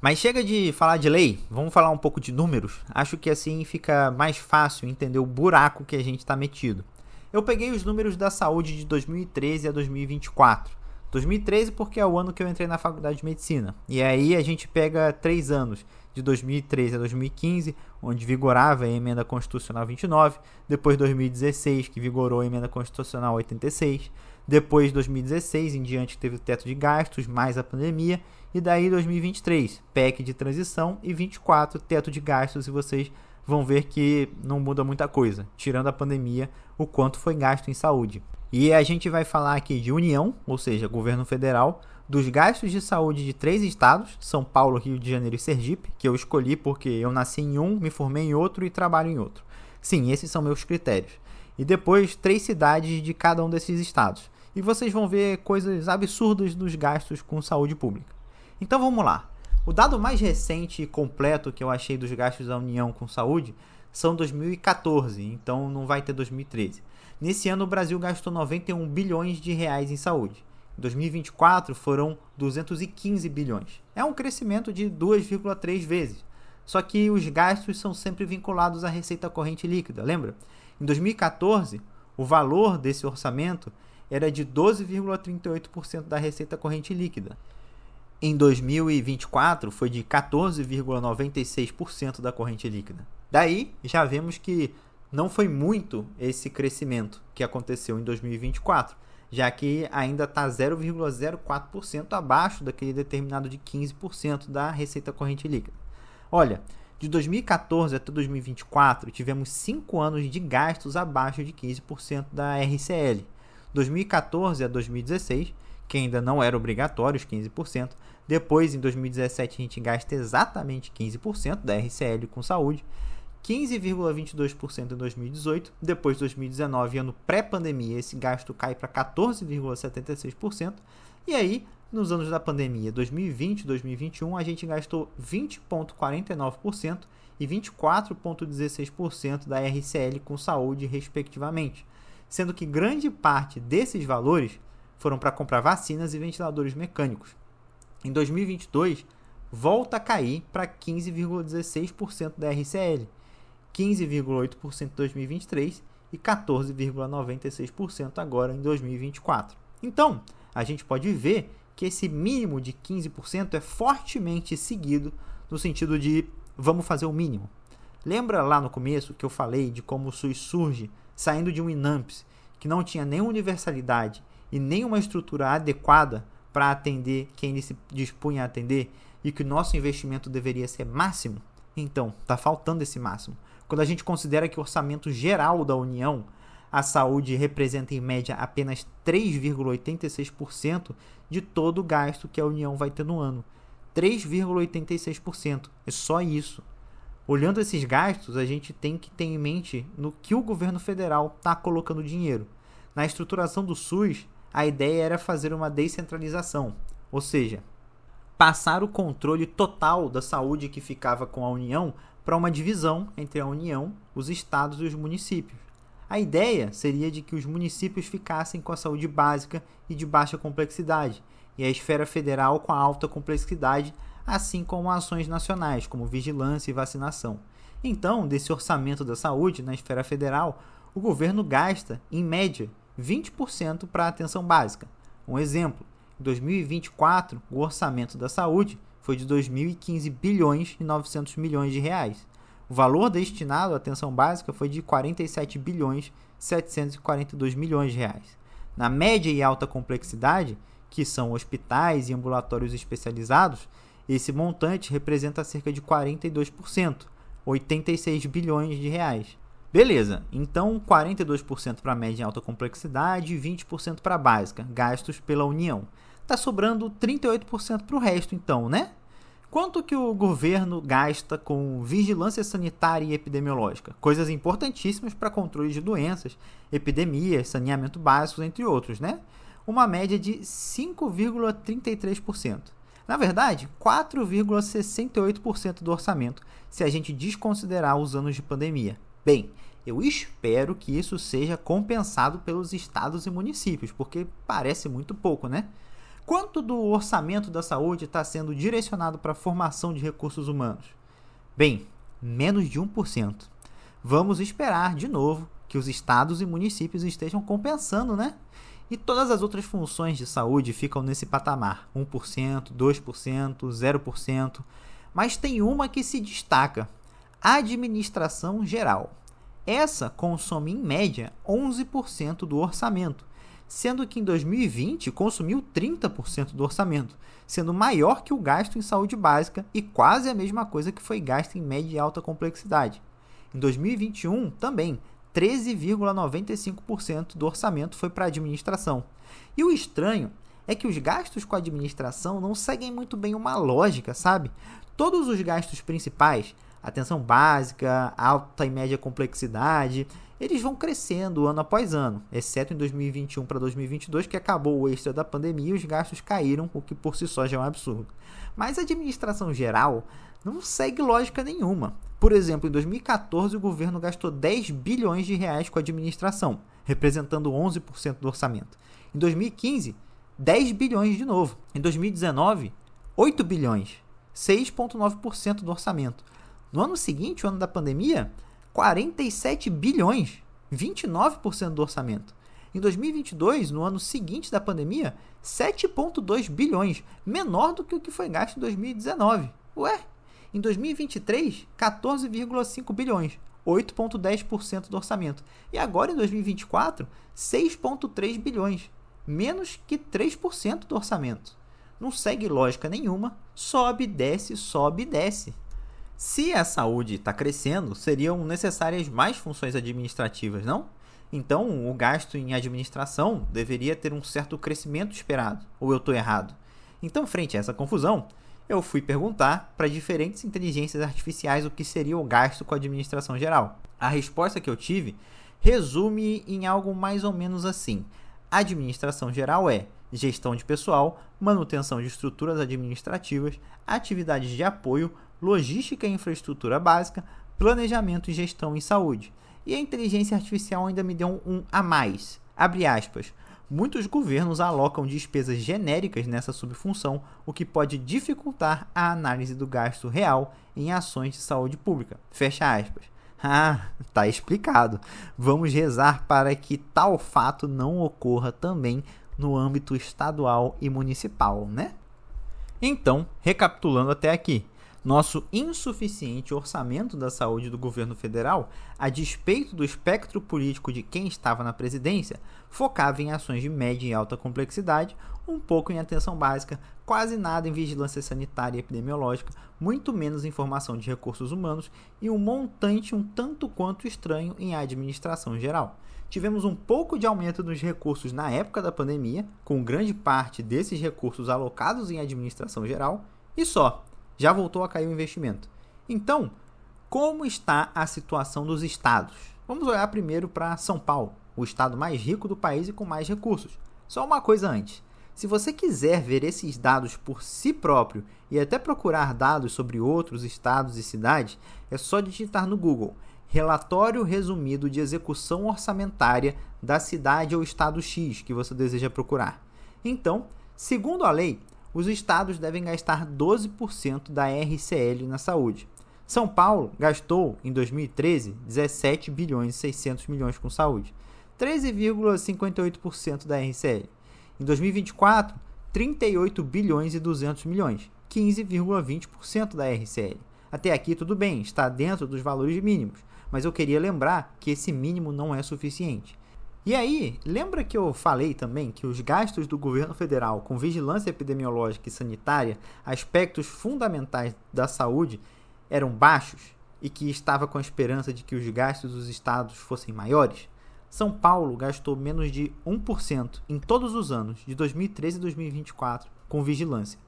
Mas chega de falar de lei, vamos falar um pouco de números. Acho que assim fica mais fácil entender o buraco que a gente está metido. Eu peguei os números da saúde de 2013 a 2024. 2013 porque é o ano que eu entrei na faculdade de medicina. E aí a gente pega 3 anos, de 2013 a 2015, onde vigorava a emenda constitucional 29, depois 2016, que vigorou a emenda constitucional 86, depois 2016 em diante teve o teto de gastos, mais a pandemia, e daí 2023, PEC de transição, e 24, teto de gastos, e vocês vão ver que não muda muita coisa, tirando a pandemia, o quanto foi gasto em saúde. E a gente vai falar aqui de União, ou seja, governo federal, dos gastos de saúde de 3 estados, São Paulo, Rio de Janeiro e Sergipe, que eu escolhi porque eu nasci em um, me formei em outro e trabalho em outro. Sim, esses são meus critérios. E depois 3 cidades de cada um desses estados. E vocês vão ver coisas absurdas dos gastos com saúde pública. Então vamos lá. O dado mais recente e completo que eu achei dos gastos da União com saúde são 2014, então não vai ter 2013. Nesse ano o Brasil gastou 91 bilhões de reais em saúde. Em 2024 foram 215 bilhões. É um crescimento de 2,3 vezes. Só que os gastos são sempre vinculados à receita corrente líquida, lembra? Em 2014, o valor desse orçamento era de 12,38% da receita corrente líquida. Em 2024, foi de 14,96% da corrente líquida. Daí, já vemos que não foi muito esse crescimento que aconteceu em 2024, já que ainda está 0,04% abaixo daquele determinado de 15% da receita corrente líquida. Olha, de 2014 até 2024, tivemos 5 anos de gastos abaixo de 15% da RCL. 2014 a 2016, que ainda não era obrigatório os 15%. Depois, em 2017, a gente gasta exatamente 15% da RCL com saúde. 15,22% em 2018. Depois, 2019, ano pré-pandemia, esse gasto cai para 14,76%. E aí, nos anos da pandemia, 2020 e 2021, a gente gastou 20,49% e 24,16% da RCL com saúde, respectivamente. Sendo que grande parte desses valores foram para comprar vacinas e ventiladores mecânicos. Em 2022, volta a cair para 15,16% da RCL, 15,8% em 2023 e 14,96% agora em 2024. Então, a gente pode ver que esse mínimo de 15% é fortemente seguido no sentido de vamos fazer o mínimo. Lembra lá no começo que eu falei de como o SUS surge saindo de um INAMPS que não tinha nem universalidade e nem uma estrutura adequada para atender quem ele se dispunha a atender e que o nosso investimento deveria ser máximo? Então, está faltando esse máximo. Quando a gente considera que o orçamento geral da União, a saúde representa em média apenas 3,86% de todo o gasto que a União vai ter no ano. 3,86%. É só isso. Olhando esses gastos, a gente tem que ter em mente no que o governo federal está colocando dinheiro. Na estruturação do SUS, a ideia era fazer uma descentralização, ou seja, passar o controle total da saúde que ficava com a União para uma divisão entre a União, os estados e os municípios. A ideia seria de que os municípios ficassem com a saúde básica e de baixa complexidade, e a esfera federal com a alta complexidade, assim como ações nacionais, como vigilância e vacinação. Então, desse orçamento da saúde na esfera federal, o governo gasta, em média, 20% para a atenção básica. Um exemplo, em 2024, o orçamento da saúde foi de 2.015 bilhões e 900 milhões de reais. O valor destinado à atenção básica foi de 47 bilhões e 742 milhões de reais. Na média e alta complexidade, que são hospitais e ambulatórios especializados, esse montante representa cerca de 42%, 86 bilhões de reais. Beleza, então 42% para média e alta complexidade e 20% para básica, gastos pela União. Está sobrando 38% para o resto então, né? Quanto que o governo gasta com vigilância sanitária e epidemiológica? Coisas importantíssimas para controle de doenças, epidemias, saneamento básico, entre outros, né? Uma média de 5,33%. Na verdade, 4,68% do orçamento, se a gente desconsiderar os anos de pandemia. Bem, eu espero que isso seja compensado pelos estados e municípios, porque parece muito pouco, né? Quanto do orçamento da saúde está sendo direcionado para a formação de recursos humanos? Bem, menos de 1%. Vamos esperar, de novo, que os estados e municípios estejam compensando, né? E todas as outras funções de saúde ficam nesse patamar, 1%, 2%, 0%. Mas tem uma que se destaca, a administração geral. Essa consome, em média, 11% do orçamento, sendo que em 2020 consumiu 30% do orçamento, sendo maior que o gasto em saúde básica e quase a mesma coisa que foi gasto em média e alta complexidade. Em 2021, também, 13,95% do orçamento foi para a administração. E o estranho é que os gastos com a administração não seguem muito bem uma lógica, sabe? Todos os gastos principais, atenção básica, alta e média complexidade, eles vão crescendo ano após ano, exceto em 2021 para 2022, que acabou o extra da pandemia e os gastos caíram, o que por si só já é um absurdo. Mas a administração geral não segue lógica nenhuma. Por exemplo, em 2014 o governo gastou 10 bilhões de reais com a administração, representando 11% do orçamento. Em 2015, 10 bilhões de novo. Em 2019, 8 bilhões, 6,9% do orçamento. No ano seguinte, o ano da pandemia, 47 bilhões, 29% do orçamento. Em 2022, no ano seguinte da pandemia, 7,2 bilhões, menor do que o que foi gasto em 2019. Ué? Em 2023, 14,5 bilhões, 8,10% do orçamento. E agora, em 2024, 6,3 bilhões, menos que 3% do orçamento. Não segue lógica nenhuma, sobe, desce, sobe, desce. Se a saúde está crescendo, seriam necessárias mais funções administrativas, não? Então, o gasto em administração deveria ter um certo crescimento esperado, ou eu estou errado? Então, frente a essa confusão, eu fui perguntar para diferentes inteligências artificiais o que seria o gasto com a administração geral. A resposta que eu tive resume em algo mais ou menos assim. A administração geral é gestão de pessoal, manutenção de estruturas administrativas, atividades de apoio, logística e infraestrutura básica, planejamento e gestão em saúde. E a inteligência artificial ainda me deu um a mais. Abre aspas. Muitos governos alocam despesas genéricas nessa subfunção, o que pode dificultar a análise do gasto real em ações de saúde pública. Fecha aspas. Ah, tá explicado. Vamos rezar para que tal fato não ocorra também no âmbito estadual e municipal, né? Então, recapitulando até aqui. Nosso insuficiente orçamento da saúde do governo federal, a despeito do espectro político de quem estava na presidência, focava em ações de média e alta complexidade, um pouco em atenção básica, quase nada em vigilância sanitária e epidemiológica, muito menos em formação de recursos humanos e um montante um tanto quanto estranho em administração geral. Tivemos um pouco de aumento dos recursos na época da pandemia, com grande parte desses recursos alocados em administração geral, e só. Já voltou a cair o investimento. Então, como está a situação dos estados? Vamos olhar primeiro para São Paulo, o estado mais rico do país e com mais recursos. Só uma coisa antes. Se você quiser ver esses dados por si próprio e até procurar dados sobre outros estados e cidades, é só digitar no Google Relatório Resumido de Execução Orçamentária da cidade ou estado X que você deseja procurar. Então, segundo a lei, os estados devem gastar 12% da RCL na saúde. São Paulo gastou, em 2013, 17 bilhões e 600 milhões com saúde, 13,58% da RCL. Em 2024, 38 bilhões e 200 milhões, 15,20% da RCL. Até aqui tudo bem, está dentro dos valores mínimos, mas eu queria lembrar que esse mínimo não é suficiente. E aí, lembra que eu falei também que os gastos do governo federal com vigilância epidemiológica e sanitária, aspectos fundamentais da saúde, eram baixos e que estava com a esperança de que os gastos dos estados fossem maiores? São Paulo gastou menos de 1% em todos os anos, de 2013 a 2024, com vigilância.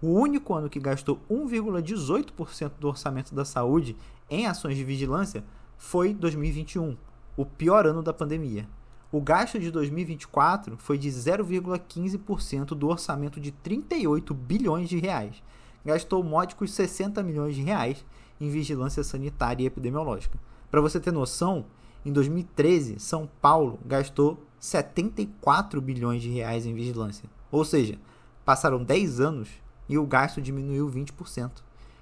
O único ano que gastou 1,18% do orçamento da saúde em ações de vigilância foi 2021, o pior ano da pandemia. O gasto de 2024 foi de 0,15% do orçamento de 38 bilhões de reais. Gastou módicos 60 milhões de reais em vigilância sanitária e epidemiológica. Para você ter noção, em 2013, São Paulo gastou 74 bilhões de reais em vigilância. Ou seja, passaram 10 anos e o gasto diminuiu 20%.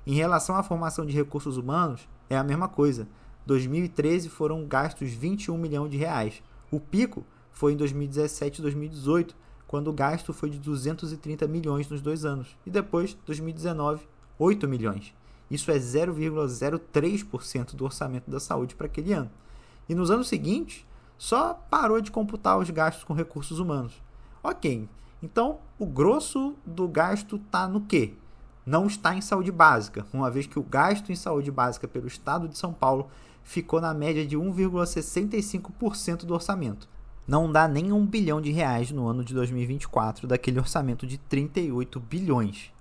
Em relação à formação de recursos humanos, é a mesma coisa. 2013 foram gastos 21 milhões de reais. O pico foi em 2017 e 2018, quando o gasto foi de 230 milhões nos 2 anos. E depois, 2019, 8 milhões. Isso é 0,03% do orçamento da saúde para aquele ano. E nos anos seguintes, só parou de computar os gastos com recursos humanos. Ok, então o grosso do gasto está no quê? Não está em saúde básica, uma vez que o gasto em saúde básica pelo estado de São Paulo ficou na média de 1,65% do orçamento. Não dá nem 1 bilhão de reais no ano de 2024 daquele orçamento de 38 bilhões.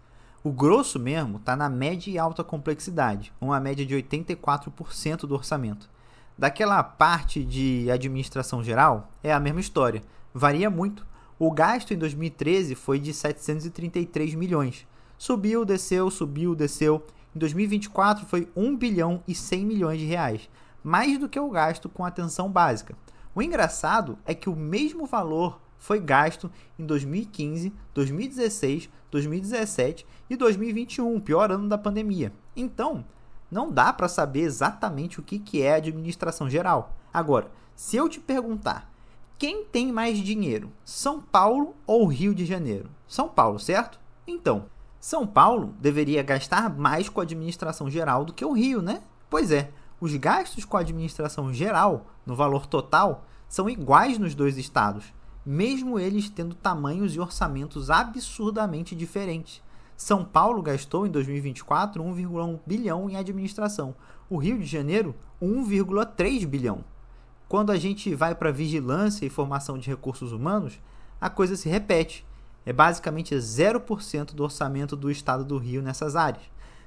O grosso mesmo está na média e alta complexidade, uma média de 84% do orçamento. Daquela parte de administração geral, é a mesma história, varia muito. O gasto em 2013 foi de 733 milhões. Subiu, desceu, subiu, desceu. Em 2024 foi 1 bilhão e 100 milhões de reais, mais do que o gasto com atenção básica. O engraçado é que o mesmo valor foi gasto em 2015, 2016, 2017 e 2021, pior ano da pandemia. Então, não dá para saber exatamente o que é administração geral. Agora, se eu te perguntar, quem tem mais dinheiro, São Paulo ou Rio de Janeiro? São Paulo, certo? Então, São Paulo deveria gastar mais com a administração geral do que o Rio, né? Pois é, os gastos com a administração geral, no valor total, são iguais nos dois estados, mesmo eles tendo tamanhos e orçamentos absurdamente diferentes. São Paulo gastou em 2024 1,1 bilhão em administração. O Rio de Janeiro, 1,3 bilhão. Quando a gente vai para vigilância e formação de recursos humanos, a coisa se repete. É basicamente 0% do orçamento do estado do Rio nessas áreas.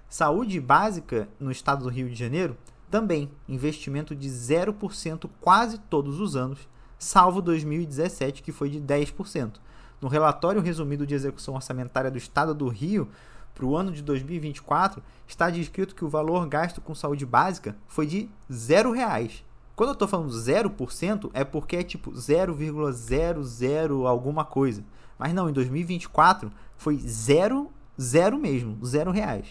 Saúde básica no estado do Rio de Janeiro, também investimento de 0% quase todos os anos, salvo 2017, que foi de 10%. No relatório resumido de execução orçamentária do Estado do Rio, para o ano de 2024, está descrito que o valor gasto com saúde básica foi de R$0. Quando eu estou falando 0%, é porque é tipo 0,00 alguma coisa. Mas não, em 2024 foi 0 mesmo, R$0.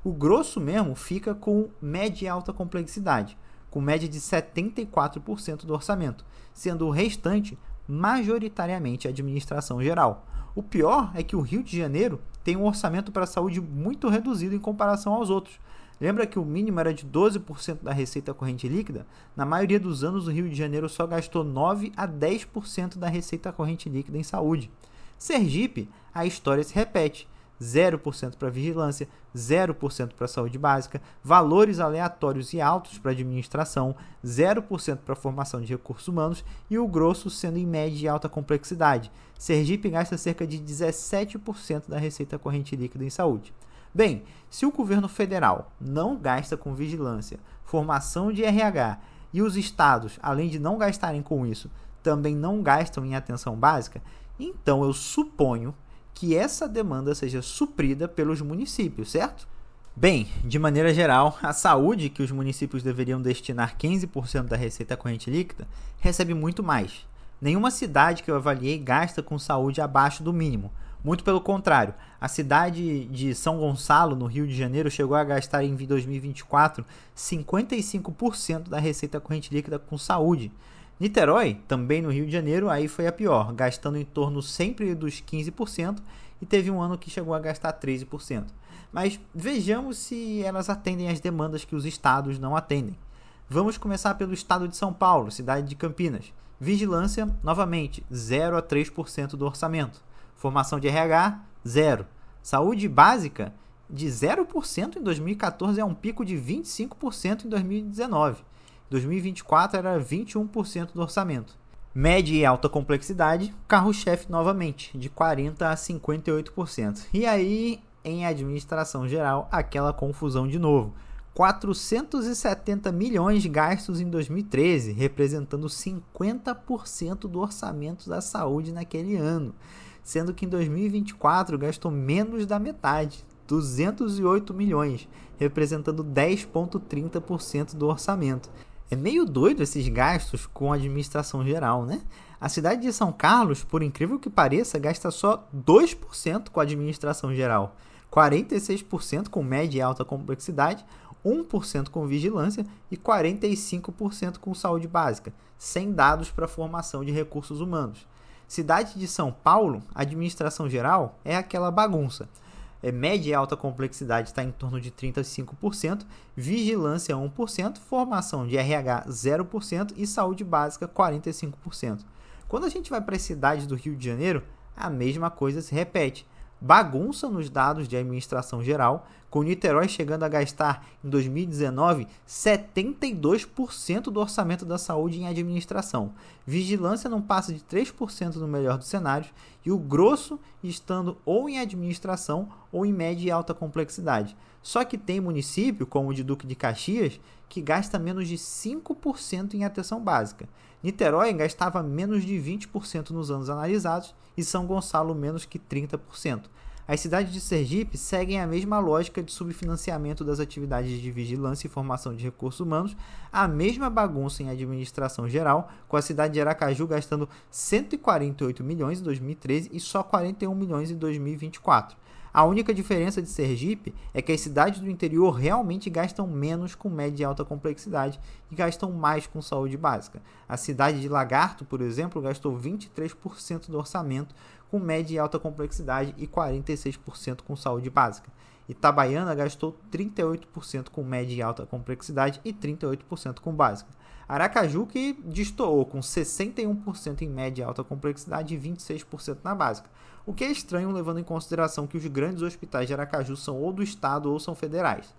O grosso mesmo fica com média e alta complexidade, com média de 74% do orçamento, sendo o restante majoritariamente a administração geral. O pior é que o Rio de Janeiro tem um orçamento para a saúde muito reduzido em comparação aos outros. Lembra que o mínimo era de 12% da receita corrente líquida? Na maioria dos anos, o Rio de Janeiro só gastou 9 a 10% da receita corrente líquida em saúde. Sergipe, a história se repete. 0% para vigilância, 0% para saúde básica, valores aleatórios e altos para administração, 0% para formação de recursos humanos e o grosso sendo em média e alta complexidade. Sergipe gasta cerca de 17% da receita corrente líquida em saúde. Bem, se o governo federal não gasta com vigilância, formação de RH e os estados, além de não gastarem com isso, também não gastam em atenção básica, então eu suponho que essa demanda seja suprida pelos municípios, certo? Bem, de maneira geral, a saúde, que os municípios deveriam destinar 15% da receita corrente líquida, recebe muito mais. Nenhuma cidade que eu avaliei gasta com saúde abaixo do mínimo. Muito pelo contrário, a cidade de São Gonçalo, no Rio de Janeiro, chegou a gastar em 2024 55% da receita corrente líquida com saúde. Niterói, também no Rio de Janeiro, aí foi a pior, gastando em torno sempre dos 15% e teve um ano que chegou a gastar 13%. Mas vejamos se elas atendem às demandas que os estados não atendem. Vamos começar pelo estado de São Paulo, cidade de Campinas. Vigilância, novamente, 0 a 3% do orçamento. Formação de RH, 0. Saúde básica, de 0% em 2014 a um pico de 25% em 2019. 2024 era 21% do orçamento. Média e alta complexidade, carro-chefe novamente, de 40% a 58%. E aí, em administração geral, aquela confusão de novo. 470 milhões gastos em 2013, representando 50% do orçamento da saúde naquele ano. Sendo que em 2024 gastou menos da metade, 208 milhões, representando 10,30% do orçamento. É meio doido esses gastos com a administração geral, né? A cidade de São Carlos, por incrível que pareça, gasta só 2% com a administração geral, 46% com média e alta complexidade, 1% com vigilância e 45% com saúde básica, sem dados para formação de recursos humanos. Cidade de São Paulo, a administração geral é aquela bagunça. Média e alta complexidade está em torno de 35%, vigilância 1%, formação de RH 0% e saúde básica 45%. Quando a gente vai para as cidades do Rio de Janeiro, a mesma coisa se repete. Bagunça nos dados de administração geral, com Niterói chegando a gastar em 2019 72% do orçamento da saúde em administração. Vigilância não passa de 3% no melhor dos cenários e o grosso estando ou em administração ou em média e alta complexidade. Só que tem município, como o de Duque de Caxias, que gasta menos de 5% em atenção básica. Niterói gastava menos de 20% nos anos analisados e São Gonçalo menos que 30%. As cidades de Sergipe seguem a mesma lógica de subfinanciamento das atividades de vigilância e formação de recursos humanos, a mesma bagunça em administração geral, com a cidade de Aracaju gastando 148 milhões em 2013 e só 41 milhões em 2024. A única diferença de Sergipe é que as cidades do interior realmente gastam menos com média e alta complexidade e gastam mais com saúde básica. A cidade de Lagarto, por exemplo, gastou 23% do orçamento com média e alta complexidade e 46% com saúde básica. Itabaiana gastou 38% com média e alta complexidade e 38% com básica. Aracaju que destoou com 61% em média e alta complexidade e 26% na básica. O que é estranho levando em consideração que os grandes hospitais de Aracaju são ou do estado ou são federais.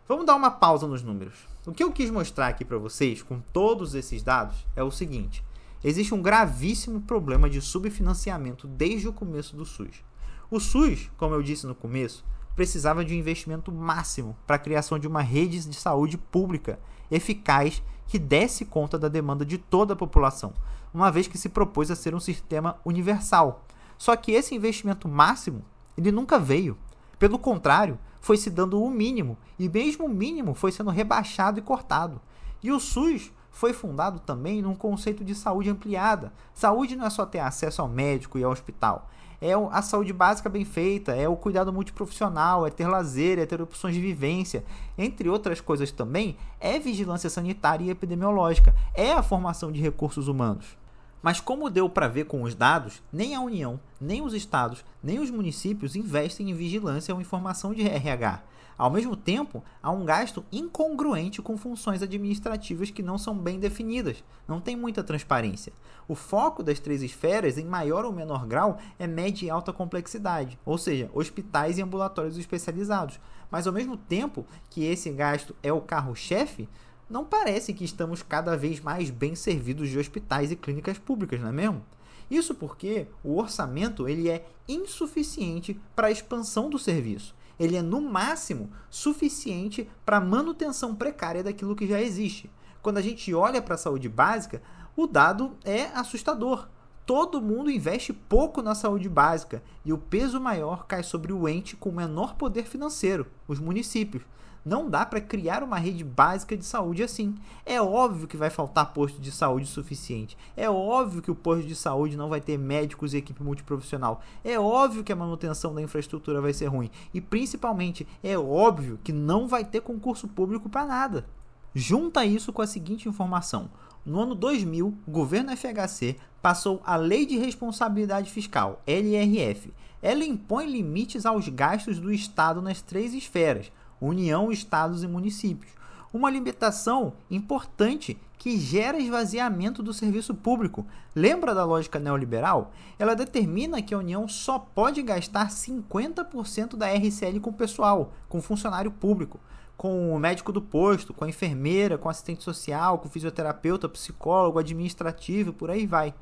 Vamos dar uma pausa nos números. O que eu quis mostrar aqui para vocês com todos esses dados é o seguinte: existe um gravíssimo problema de subfinanciamento desde o começo do SUS. O SUS, como eu disse no começo, precisava de um investimento máximo para a criação de uma rede de saúde pública eficaz que desse conta da demanda de toda a população, uma vez que se propôs a ser um sistema universal. Só que esse investimento máximo, ele nunca veio. Pelo contrário, foi se dando o mínimo, e mesmo o mínimo foi sendo rebaixado e cortado. E o SUS foi fundado também num conceito de saúde ampliada. Saúde não é só ter acesso ao médico e ao hospital. É a saúde básica bem feita, é o cuidado multiprofissional, é ter lazer, é ter opções de vivência. Entre outras coisas também, é vigilância sanitária e epidemiológica, é a formação de recursos humanos. Mas como deu para ver com os dados, nem a União, nem os estados, nem os municípios investem em vigilância ou informação de RH. Ao mesmo tempo, há um gasto incongruente com funções administrativas que não são bem definidas, não tem muita transparência. O foco das três esferas, em maior ou menor grau, é média e alta complexidade, ou seja, hospitais e ambulatórios especializados. Mas ao mesmo tempo que esse gasto é o carro-chefe, não parece que estamos cada vez mais bem servidos de hospitais e clínicas públicas, não é mesmo? Isso porque o orçamento ele é insuficiente para a expansão do serviço. Ele é, no máximo, suficiente para a manutenção precária daquilo que já existe. Quando a gente olha para a saúde básica, o dado é assustador. Todo mundo investe pouco na saúde básica e o peso maior cai sobre o ente com menor poder financeiro, os municípios. Não dá para criar uma rede básica de saúde assim. É óbvio que vai faltar posto de saúde suficiente. É óbvio que o posto de saúde não vai ter médicos e equipe multiprofissional. É óbvio que a manutenção da infraestrutura vai ser ruim. E principalmente, é óbvio que não vai ter concurso público para nada. Junta isso com a seguinte informação. No ano 2000, o governo FHC passou a Lei de Responsabilidade Fiscal, LRF. Ela impõe limites aos gastos do Estado nas três esferas: União, Estados e municípios. Uma limitação importante que gera esvaziamento do serviço público. Lembra da lógica neoliberal? Ela determina que a União só pode gastar 50% da RCL com pessoal, com funcionário público, com o médico do posto, com a enfermeira, com assistente social, com fisioterapeuta, psicólogo, administrativo, por aí vai.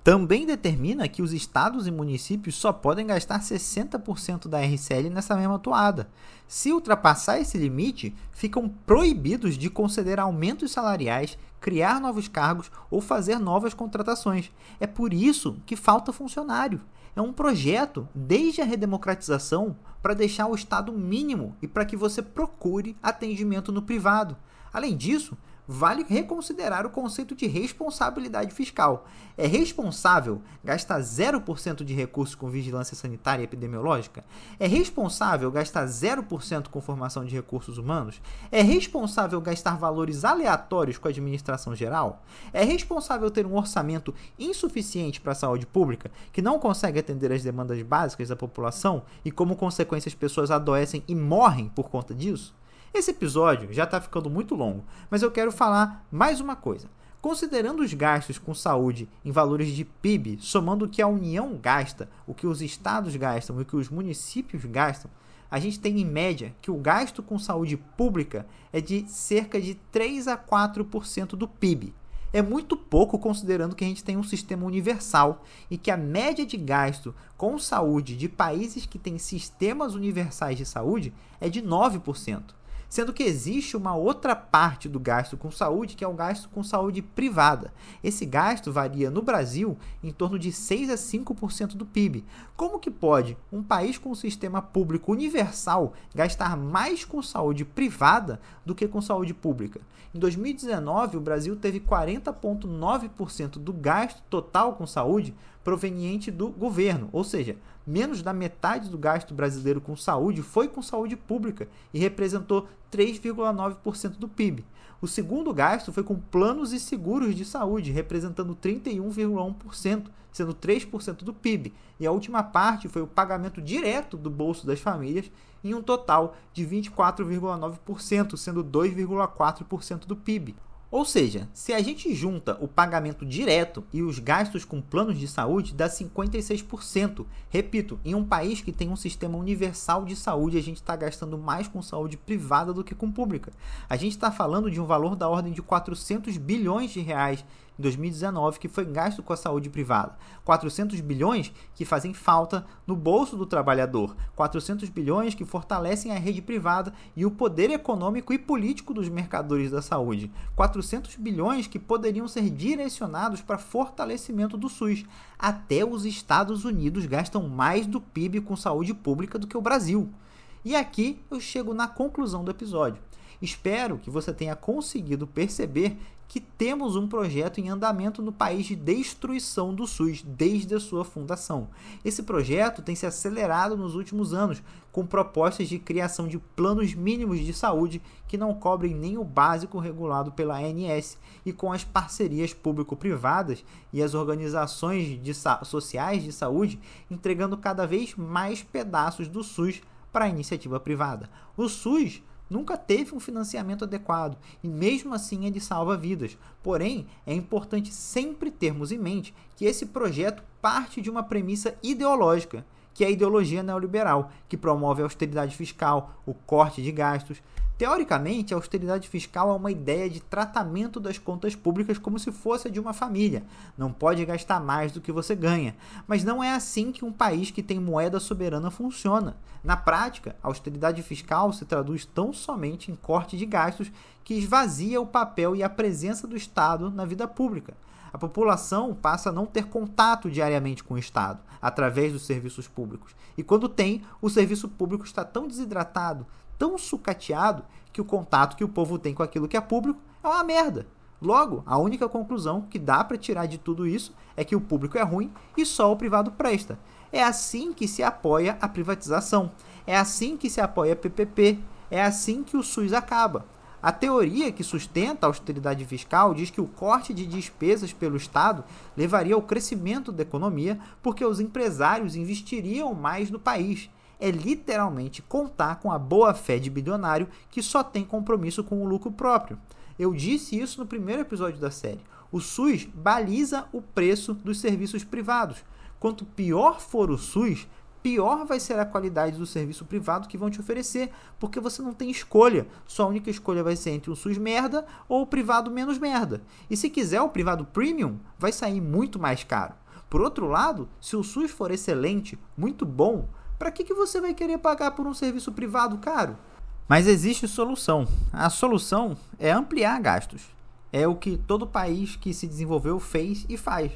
Também determina que os estados e municípios só podem gastar 60% da RCL nessa mesma toada. Se ultrapassar esse limite, ficam proibidos de conceder aumentos salariais, criar novos cargos ou fazer novas contratações. É por isso que falta funcionário. É um projeto, desde a redemocratização, para deixar o Estado mínimo e para que você procure atendimento no privado. Além disso, vale reconsiderar o conceito de responsabilidade fiscal. É responsável gastar 0% de recursos com vigilância sanitária e epidemiológica? É responsável gastar 0% com formação de recursos humanos? É responsável gastar valores aleatórios com a administração geral? É responsável ter um orçamento insuficiente para a saúde pública, que não consegue atender às demandas básicas da população e, como consequência, as pessoas adoecem e morrem por conta disso? Esse episódio já está ficando muito longo, mas eu quero falar mais uma coisa. Considerando os gastos com saúde em valores de PIB, somando o que a União gasta, o que os estados gastam e o que os municípios gastam, a gente tem em média que o gasto com saúde pública é de cerca de 3 a 4% do PIB. É muito pouco considerando que a gente tem um sistema universal e que a média de gasto com saúde de países que têm sistemas universais de saúde é de 9%. Sendo que existe uma outra parte do gasto com saúde, que é o gasto com saúde privada. Esse gasto varia no Brasil em torno de 6 a 5% do PIB. Como que pode um país com um sistema público universal gastar mais com saúde privada do que com saúde pública? Em 2019, o Brasil teve 40,9% do gasto total com saúde proveniente do governo, ou seja, menos da metade do gasto brasileiro com saúde foi com saúde pública e representou 3,9% do PIB. O segundo gasto foi com planos e seguros de saúde, representando 31,1%, sendo 3% do PIB. E a última parte foi o pagamento direto do bolso das famílias, em um total de 24,9%, sendo 2,4% do PIB. Ou seja, se a gente junta o pagamento direto e os gastos com planos de saúde, dá 56%. Repito, em um país que tem um sistema universal de saúde, a gente está gastando mais com saúde privada do que com pública. A gente está falando de um valor da ordem de 400 bilhões de reais em 2019 que foi gasto com a saúde privada. 400 bilhões que fazem falta no bolso do trabalhador. 400 bilhões que fortalecem a rede privada e o poder econômico e político dos mercadores da saúde. 400 bilhões que poderiam ser direcionados para fortalecimento do SUS. Até os Estados Unidos gastam mais do PIB com saúde pública do que o Brasil. E aqui eu chego na conclusão do episódio. Espero que você tenha conseguido perceber que temos um projeto em andamento no país de destruição do SUS desde a sua fundação. Esse projeto tem se acelerado nos últimos anos, com propostas de criação de planos mínimos de saúde que não cobrem nem o básico regulado pela ANS e com as parcerias público-privadas e as organizações sociais de saúde entregando cada vez mais pedaços do SUS para a iniciativa privada. O SUS nunca teve um financiamento adequado e mesmo assim ele salva vidas. Porém, é importante sempre termos em mente que esse projeto parte de uma premissa ideológica, que é a ideologia neoliberal, que promove a austeridade fiscal, o corte de gastos. Teoricamente, a austeridade fiscal é uma ideia de tratamento das contas públicas como se fosse a de uma família. Não pode gastar mais do que você ganha. Mas não é assim que um país que tem moeda soberana funciona. Na prática, a austeridade fiscal se traduz tão somente em corte de gastos que esvazia o papel e a presença do Estado na vida pública. A população passa a não ter contato diariamente com o Estado, através dos serviços públicos. E quando tem, o serviço público está tão desidratado, tão sucateado, que o contato que o povo tem com aquilo que é público é uma merda. Logo, a única conclusão que dá para tirar de tudo isso é que o público é ruim e só o privado presta. É assim que se apoia a privatização. É assim que se apoia a PPP. É assim que o SUS acaba. A teoria que sustenta a austeridade fiscal diz que o corte de despesas pelo Estado levaria ao crescimento da economia porque os empresários investiriam mais no país. É literalmente contar com a boa-fé de bilionário que só tem compromisso com o lucro próprio. Eu disse isso no primeiro episódio da série. O SUS baliza o preço dos serviços privados. Quanto pior for o SUS, pior vai ser a qualidade do serviço privado que vão te oferecer, porque você não tem escolha. Sua única escolha vai ser entre o SUS merda ou o privado menos merda. E se quiser o privado premium, vai sair muito mais caro. Por outro lado, se o SUS for excelente, muito bom, para que você vai querer pagar por um serviço privado caro? Mas existe solução. A solução é ampliar gastos. É o que todo país que se desenvolveu fez e faz.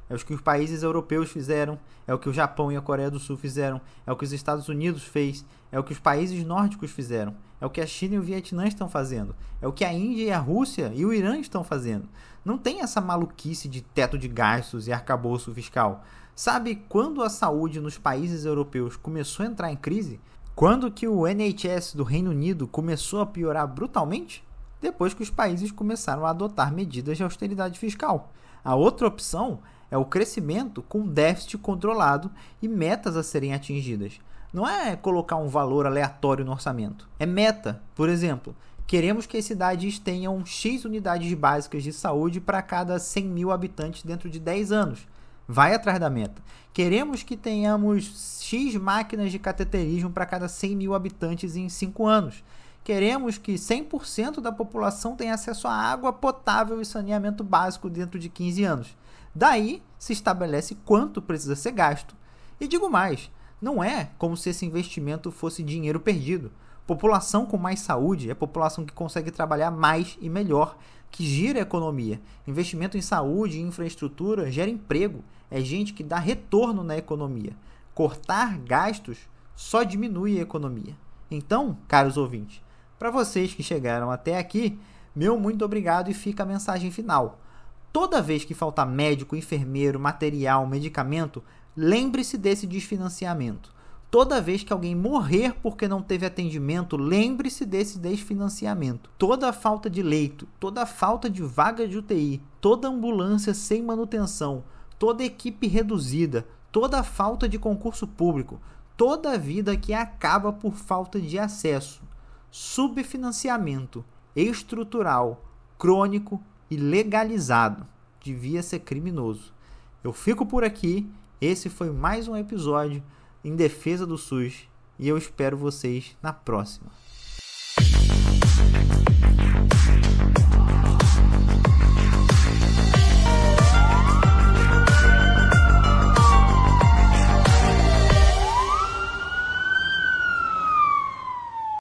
É o que os países europeus fizeram, é o que o Japão e a Coreia do Sul fizeram, é o que os Estados Unidos fez, é o que os países nórdicos fizeram, é o que a China e o Vietnã estão fazendo, é o que a Índia e a Rússia e o Irã estão fazendo. Não tem essa maluquice de teto de gastos e arcabouço fiscal. Sabe quando a saúde nos países europeus começou a entrar em crise? Quando que o NHS do Reino Unido começou a piorar brutalmente? Depois que os países começaram a adotar medidas de austeridade fiscal. A outra opção é o crescimento com déficit controlado e metas a serem atingidas. Não é colocar um valor aleatório no orçamento. É meta. Por exemplo, queremos que as cidades tenham X unidades básicas de saúde para cada 100 mil habitantes dentro de 10 anos. Vai atrás da meta. Queremos que tenhamos X máquinas de cateterismo para cada 100 mil habitantes em 5 anos. Queremos que 100% da população tenha acesso a água potável e saneamento básico dentro de 15 anos. Daí se estabelece quanto precisa ser gasto. E digo mais, não é como se esse investimento fosse dinheiro perdido. População com mais saúde é população que consegue trabalhar mais e melhor, que gira a economia. Investimento em saúde e infraestrutura gera emprego, é gente que dá retorno na economia. Cortar gastos só diminui a economia. Então, caros ouvintes, para vocês que chegaram até aqui, meu muito obrigado e fica a mensagem final. Toda vez que faltar médico, enfermeiro, material, medicamento, lembre-se desse desfinanciamento. Toda vez que alguém morrer porque não teve atendimento, lembre-se desse desfinanciamento. Toda falta de leito, toda falta de vaga de UTI, toda ambulância sem manutenção, toda equipe reduzida, toda falta de concurso público, toda vida que acaba por falta de acesso, subfinanciamento estrutural, crônico e legalizado devia ser criminoso. Eu fico por aqui. Esse foi mais um episódio em defesa do SUS e eu espero vocês na próxima.